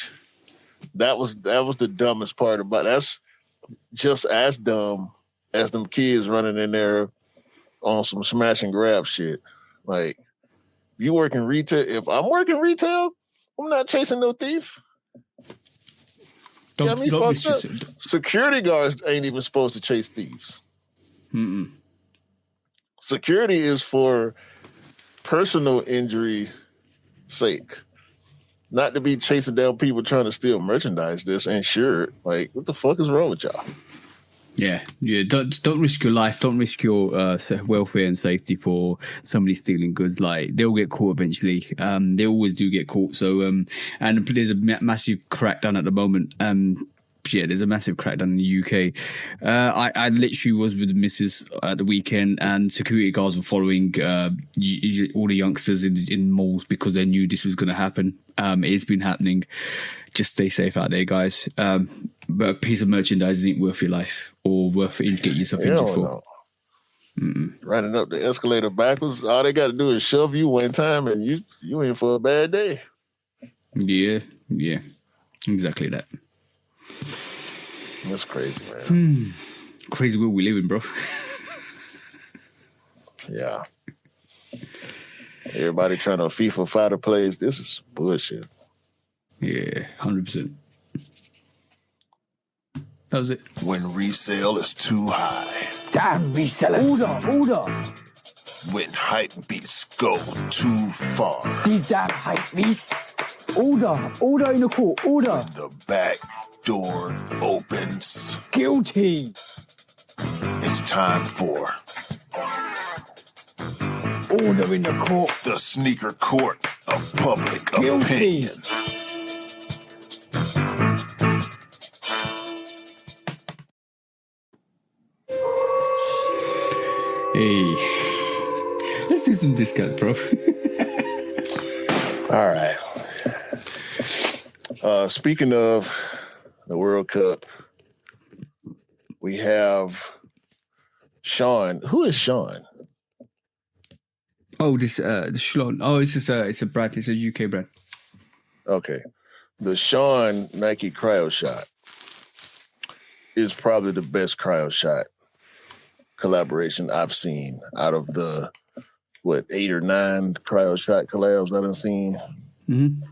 that was the dumbest part about it. That's just as dumb as them kids running in there on some smash and grab shit. Like you work in retail. If I'm working retail, I'm not chasing no thief. Security guards ain't even supposed to chase thieves. Mm-mm. Security is for personal injury sake, not to be chasing down people trying to steal merchandise that's insured. Like, what the fuck is wrong with y'all? Yeah. Don't risk your life. Don't risk your welfare and safety for somebody stealing goods. Like they'll get caught eventually. They always do get caught. So and there's a massive crackdown at the moment. There's a massive crackdown in the UK. I literally was with the missus at the weekend, and security guards were following all the youngsters in malls because they knew this was going to happen. It's been happening. Just stay safe out there, guys. But a piece of merchandise isn't worth your life or worth it to get yourself injured for. Running up the escalator backwards, all they got to do is shove you one time, and you in for a bad day. Yeah, exactly that. That's crazy, man. Crazy world we live in, bro. Yeah. Everybody trying to FIFA fighter plays. This is bullshit. Yeah, 100%. That was it. When resale is too high. Damn resellers. Order. When hype beats go too far. These damn hype beasts. Order in the court. Order. The back door opens. Guilty. It's time for Order in the court. the sneaker court of public Guilty. opinion. Hey, let's do some discounts, bro. All right. Speaking of the World Cup, we have Sean. Who is Sean? Oh, this the Shlon. Oh, it's a brand. It's a UK brand. Okay. The Sean Nike Cryo Shot is probably the best Cryo Shot collaboration I've seen out of the 8 or 9 Cryo Shot collabs I've seen. Mm-hmm.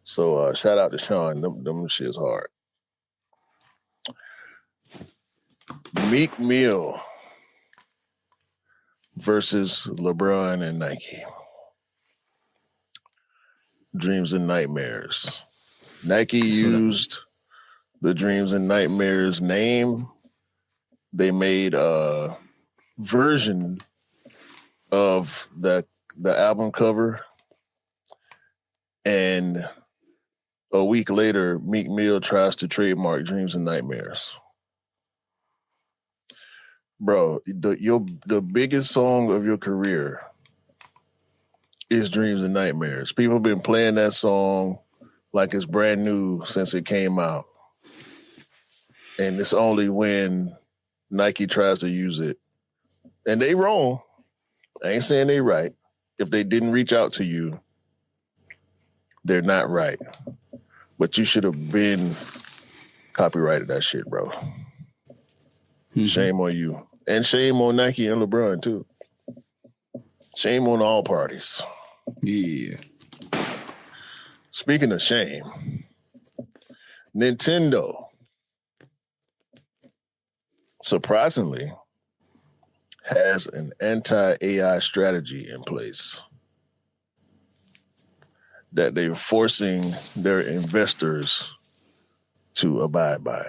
So shout out to Sean. Them shit's hard. Meek Mill versus LeBron and Nike. Dreams and Nightmares. Nike used the Dreams and Nightmares name. They made a version of the album cover, and a week later, Meek Mill tries to trademark Dreams and Nightmares. Bro, the biggest song of your career is Dreams and Nightmares. People have been playing that song like it's brand new since it came out. And it's only when Nike tries to use it. And they wrong. I ain't saying they right. If they didn't reach out to you, they're not right. But you should have been copyrighted that shit, bro. Mm-hmm. Shame on you. And shame on Nike and LeBron, too. Shame on all parties. Yeah. Speaking of shame, Nintendo, surprisingly, has an anti-AI strategy in place that they're forcing their investors to abide by.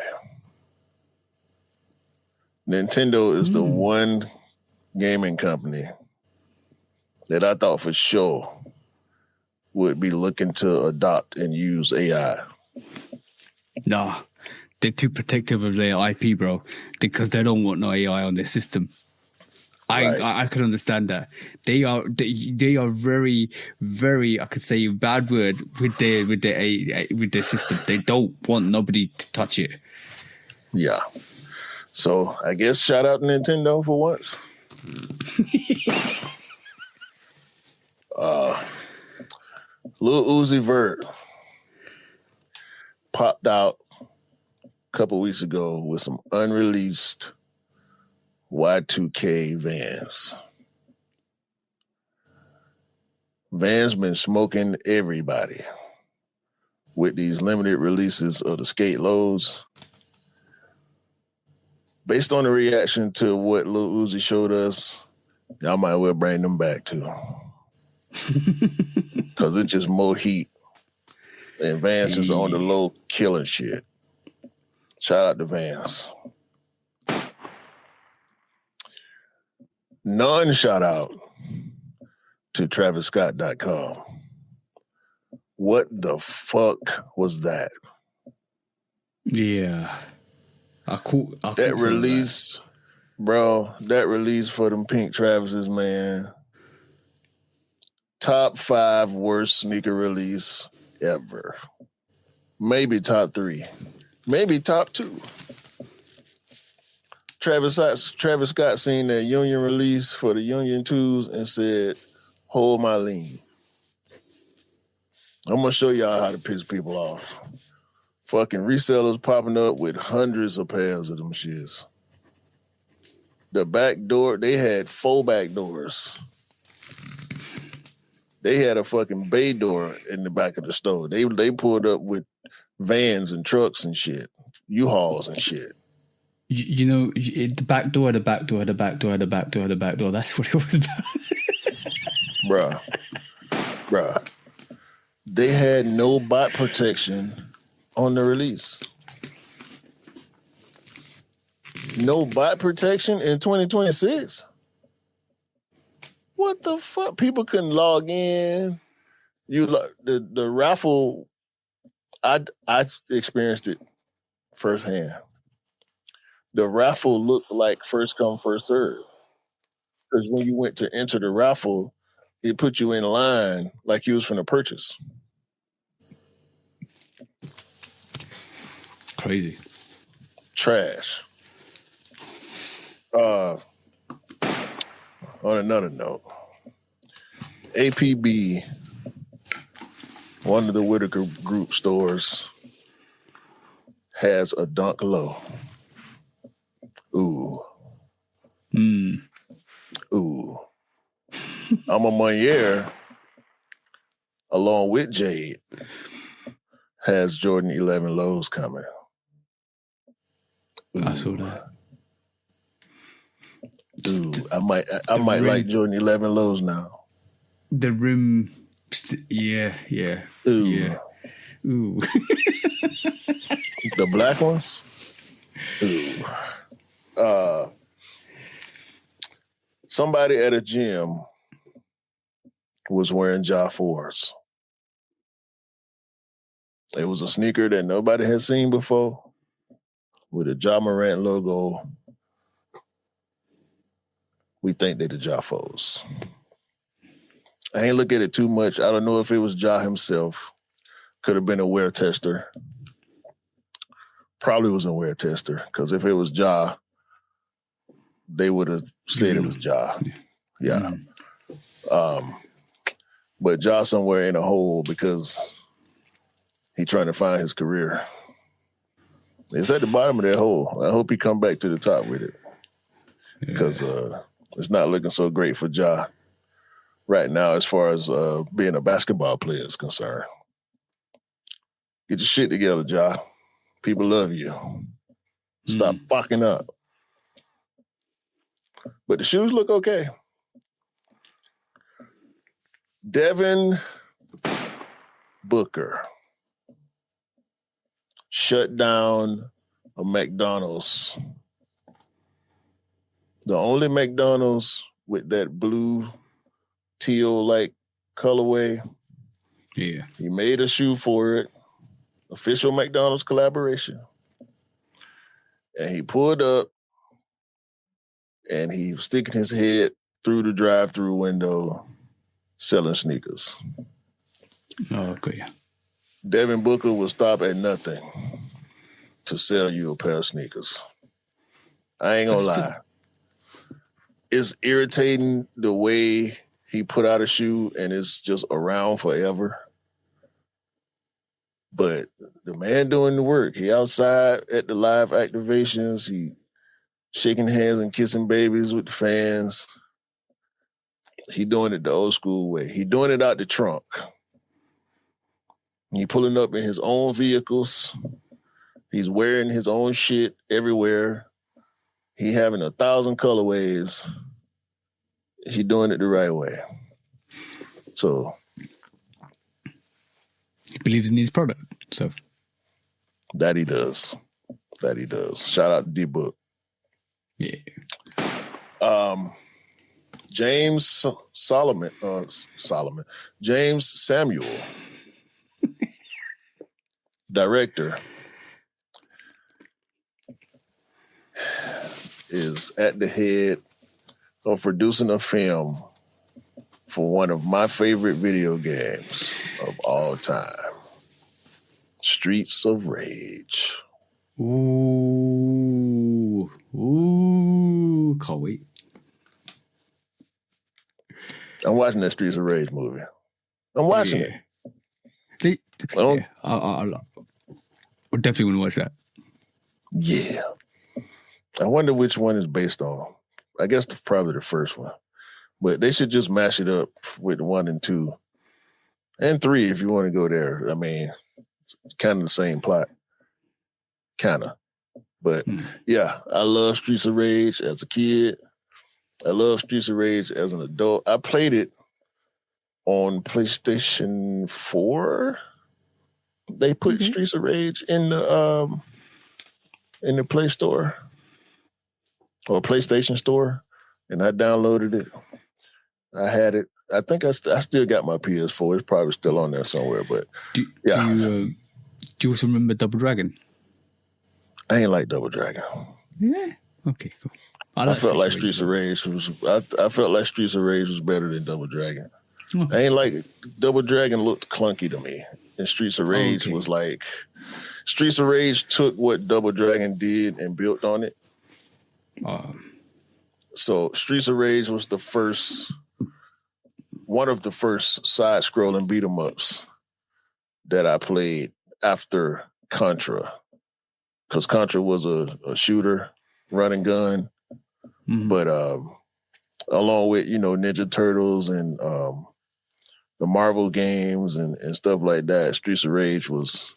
Nintendo is the one gaming company that I thought for sure would be looking to adopt and use AI. Nah, they're too protective of their IP, bro, because they don't want no AI on their system. Right. I can understand that. They are very, very, I could say a bad word with their system. They don't want nobody to touch it. Yeah. So I guess shout out to Nintendo for once. Lil Uzi Vert popped out a couple weeks ago with some unreleased Y2K Vans. Vans been smoking everybody with these limited releases of the skate lows. Based on the reaction to what Lil Uzi showed us, y'all might well bring them back too. Because it's just more heat. And Vans is on the low killing shit. Shout out to Vans. Non-shout out to TravisScott.com. What the fuck was that? Yeah. I caught that release, bro, that release for them pink Travises, man. Top 5 worst sneaker release ever. Maybe top 3. Maybe top 2. Travis Scott seen that Union release for the Union 2s and said, hold my lean. I'm going to show y'all how to piss people off. Fucking resellers popping up with hundreds of pairs of them shits. The back door, they had 4 back doors. They had a fucking bay door in the back of the store. They pulled up with vans and trucks and shit, U-Hauls and shit. You know, the back door. That's what it was about. Bruh. They had no bot protection on the release. No bot protection in 2026? What the fuck? People couldn't log in. The raffle, I experienced it firsthand. The raffle looked like first come, first serve. Because when you went to enter the raffle, it put you in line like you was finna purchase. Crazy. Trash. On another note, APB, one of the Whitaker Group stores, has a Dunk Low. Ooh. Ooh. I'm a Monier, along with Jade, has Jordan 11 lows coming. Ooh. I saw that. Dude, I might like Jordan 11 lows now. The rim, yeah. Ooh. Yeah. Ooh. The black ones? Ooh. Somebody at a gym was wearing Ja 4s. It was a sneaker that nobody had seen before with a Ja Morant logo. We think they're the Ja 4s. I ain't look at it too much. I don't know if it was Ja himself. Could have been a wear tester. Probably was a wear tester, because if it was Ja, they would have said it was Ja. Yeah. But Ja somewhere in a hole because he trying to find his career. It's at the bottom of that hole. I hope he come back to the top with it. Because it's not looking so great for Ja right now as far as being a basketball player is concerned. Get your shit together, Ja. People love you. Stop fucking up. But the shoes look okay. Devin Booker shut down a McDonald's. The only McDonald's with that blue teal-like colorway. Yeah. He made a shoe for it. Official McDonald's collaboration. And he pulled up and he was sticking his head through the drive-through window selling sneakers. Oh, okay. Devin Booker will stop at nothing to sell you a pair of sneakers. I ain't gonna lie. It's irritating the way he put out a shoe and it's just around forever. But the man doing the work, he outside at the live activations, he shaking hands and kissing babies with the fans. He doing it the old school way. He doing it out the trunk. He pulling up in his own vehicles. He's wearing his own shit everywhere. He having 1,000 colorways. He doing it the right way. So he believes in his product. So that he does. Shout out to D-Book. Yeah. James James Samuel, director, is at the head of producing a film for one of my favorite video games of all time, Streets of Rage. Ooh, can't wait. I'm watching that Streets of Rage movie. I'm watching it. I definitely want to watch that. Yeah. I wonder which one is based on. I guess probably the first one. But they should just mash it up with 1 and 2. And 3 if you want to go there. I mean, it's kind of the same plot. Kind of. But yeah, I love Streets of Rage as a kid. I love Streets of Rage as an adult. I played it on PlayStation 4. They put Streets of Rage in the Play Store or PlayStation Store, and I downloaded it. I had it. I think I still got my PS4. It's probably still on there somewhere. But do you also remember Double Dragon? I ain't like Double Dragon. Yeah. Okay. Cool. I felt like Streets of Rage was. I felt like Streets of Rage was better than Double Dragon. Okay. I ain't like it. Double Dragon looked clunky to me, and Streets of Rage was like. Streets of Rage took what Double Dragon did and built on it. So Streets of Rage was one of the first side-scrolling beat-em-ups that I played after Contra, because Contra was a shooter, run and gun. But along with, Ninja Turtles and the Marvel games and stuff like that, Streets of Rage was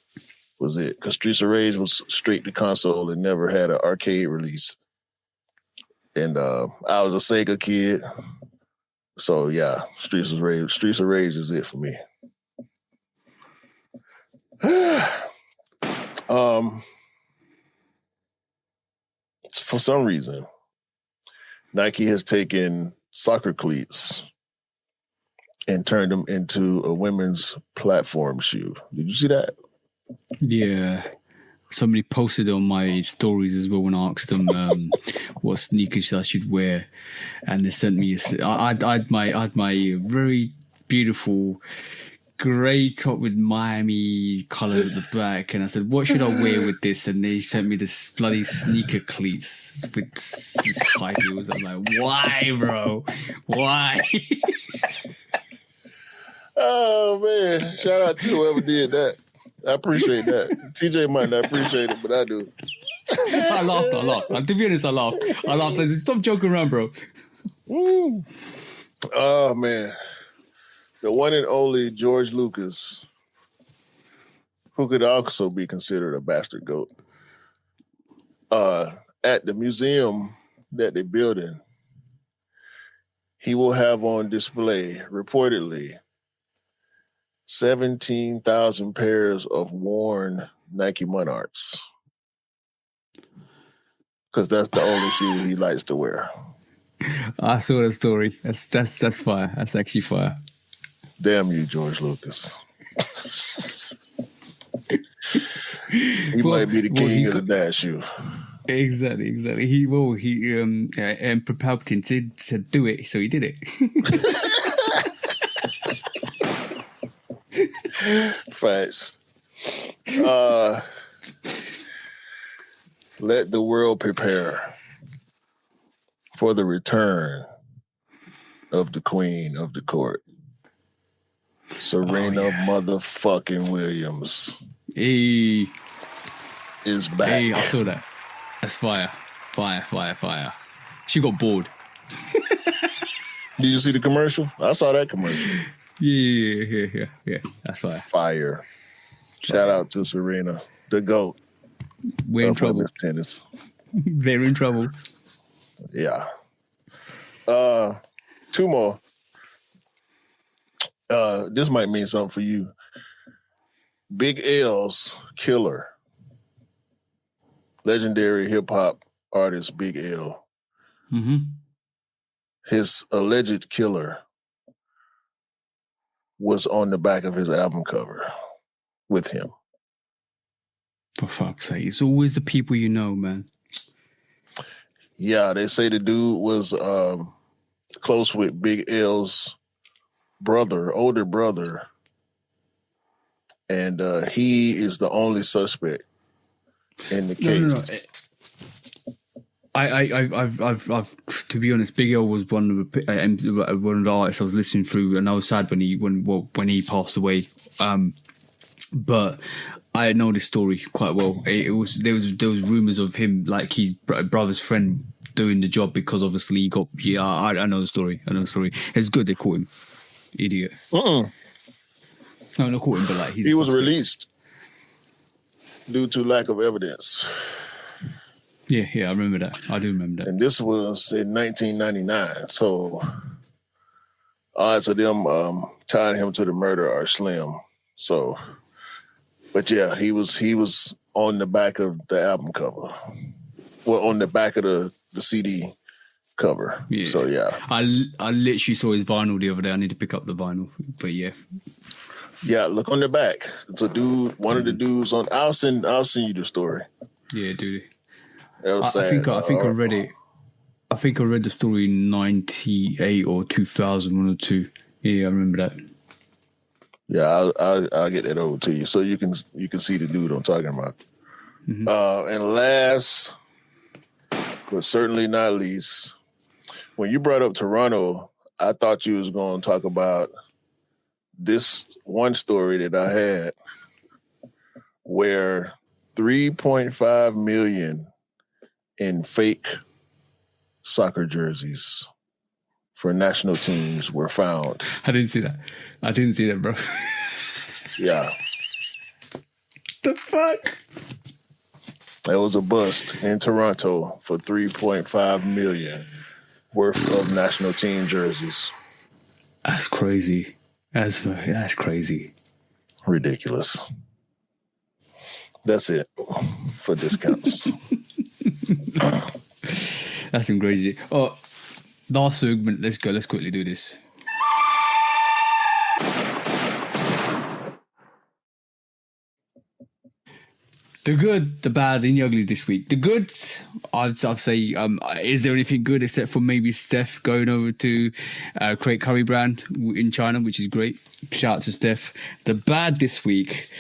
it. Because Streets of Rage was straight to console and never had an arcade release. And I was a Sega kid. So yeah, Streets of Rage is it for me. For some reason, Nike has taken soccer cleats and turned them into a women's platform shoe. Did you see that? Yeah. Somebody posted on my stories as well when I asked them what sneakers I should wear, and they sent me. I had my very beautiful grey top with Miami colours at the back, and I said, "What should I wear with this?" And they sent me this bloody sneaker cleats with this high heels. I'm like, "Why, bro? Why?" Oh man! Shout out to whoever did that. I appreciate that. TJ might not appreciate it, but I do. I laughed. To be honest, I laughed. Stop joking around, bro. Oh, man. The one and only George Lucas, who could also be considered a bastard goat, at the museum that they're building, he will have on display, reportedly, 17,000 pairs of worn Nike Monarchs. Because that's the only shoe he likes to wear. I saw the story. That's fire. That's actually fire. Damn you, George Lucas. He might be the king of the dad shoe. Exactly. He and Palpatine said do it, so he did it. Facts. Let the world prepare for the return of the queen of the court, Serena motherfucking Williams, Hey, is back. hey, I saw that. That's fire. Fire. She got bored. Did you see the commercial? I saw that commercial. Yeah. That's fire. Fire. Shout out to Serena, the GOAT. We're in trouble. Tennis. They're in trouble. Yeah. Two more. This might mean something for you. Big L's killer. Legendary hip hop artist Big L. Mm-hmm. His alleged killer was on the back of his album cover with him. For fuck's sake, it's always the people you know, man. Yeah, they say the dude was close with Big L's older brother, and he is the only suspect in the case. No. I've to be honest, Big L was one of the artists I was listening through, and I was sad when he passed away. But I know this story quite well. There was rumors of him, like his brother's friend, doing the job because obviously he got. Yeah, I know the story. It's good they caught him. Idiot. No, not caught him, but like he was released due to lack of evidence. Yeah, I remember that. I do remember that. And this was in 1999, so odds of them tying him to the murder are slim. So, but yeah, he was on the back of the album cover. Well, on the back of the CD cover. Yeah. So yeah, I literally saw his vinyl the other day. I need to pick up the vinyl, but yeah. Yeah, look on the back. It's a dude. One of the dudes on. I'll send you the story. Yeah, dude. I think I read it. I think I read the story in 98 or 2000, 1 or 2. Yeah, I remember that. Yeah, I'll get that over to you so you can see the dude I'm talking about. Mm-hmm. And last, but certainly not least, when you brought up Toronto, I thought you was going to talk about this one story that I had where 3.5 million in fake soccer jerseys for national teams were found. I didn't see that, bro. Yeah. The fuck? There was a bust in Toronto for 3.5 million worth of national team jerseys. That's crazy. That's crazy. Ridiculous. That's it for discounts. That's crazy. Oh, last segment. Let's go. Let's quickly do this. The good, the bad, and the ugly this week. The good, I'd say, is there anything good except for maybe Steph going over to create curry brand in China, which is great. Shout out to Steph. The bad this week,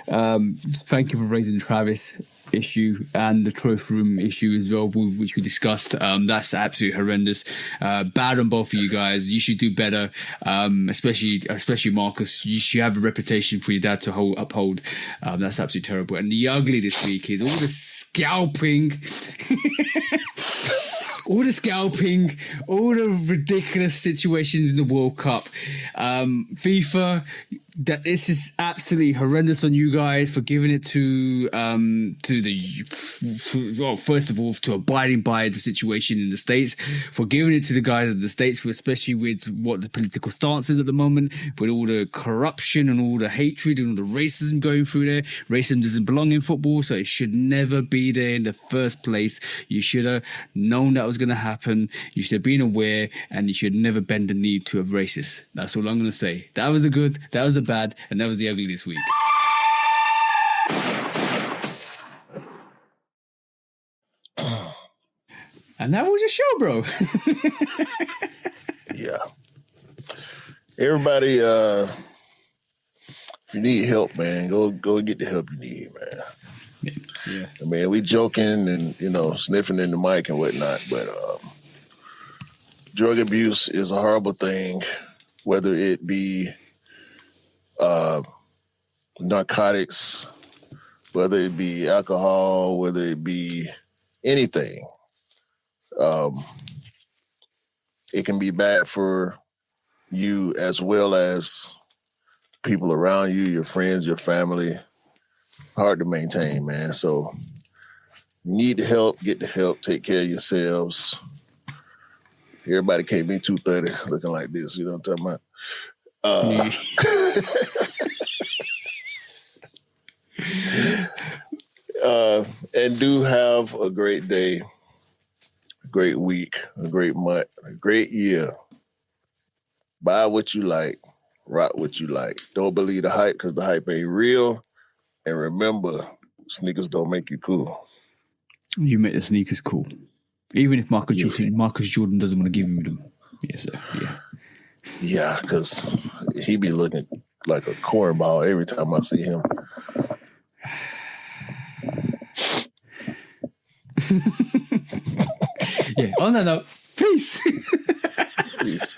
thank you for raising the Travis issue and the trophy room issue as well, which we discussed. That's absolutely horrendous. Bad on both of you guys. You should do better, especially Marcus. You should have a reputation for your dad to uphold. That's absolutely terrible. And the ugly this week is all the scalping. All the ridiculous situations in the World Cup. FIFA, that this is absolutely horrendous on you guys for giving it to first of all, to abiding by the situation in the States, for giving it to the guys in the States, especially with what the political stance is at the moment, with all the corruption and all the hatred and all the racism going through there. Racism doesn't belong in football, so it should never be there in the first place. You should have known that was going to happen. You should have been aware, and you should never bend the knee to a racist. That's all I'm going to say. That was the good, that was the bad, and that was the ugly this week. And that was your show, bro. Yeah. Everybody, if you need help, man, go get the help you need, man. Yeah. I mean, we joking and, sniffing in the mic and whatnot, but drug abuse is a horrible thing, whether it be narcotics, whether it be alcohol, whether it be anything. It can be bad for you as well as people around you, your friends, your family. Hard to maintain, man. So you need the help, get the help, take care of yourselves. Everybody can't be 230 looking like this, you know what I'm talking about? And do have a great day, a great week, a great month, a great year. Buy what you like, rock what you like. Don't believe the hype because the hype ain't real. And remember, sneakers don't make you cool. You make the sneakers cool. Even if Marcus Jordan doesn't want to give you them. Yes, sir. Yeah. Yeah, because he be looking like a cornball every time I see him. Yeah. On that note, peace. Peace.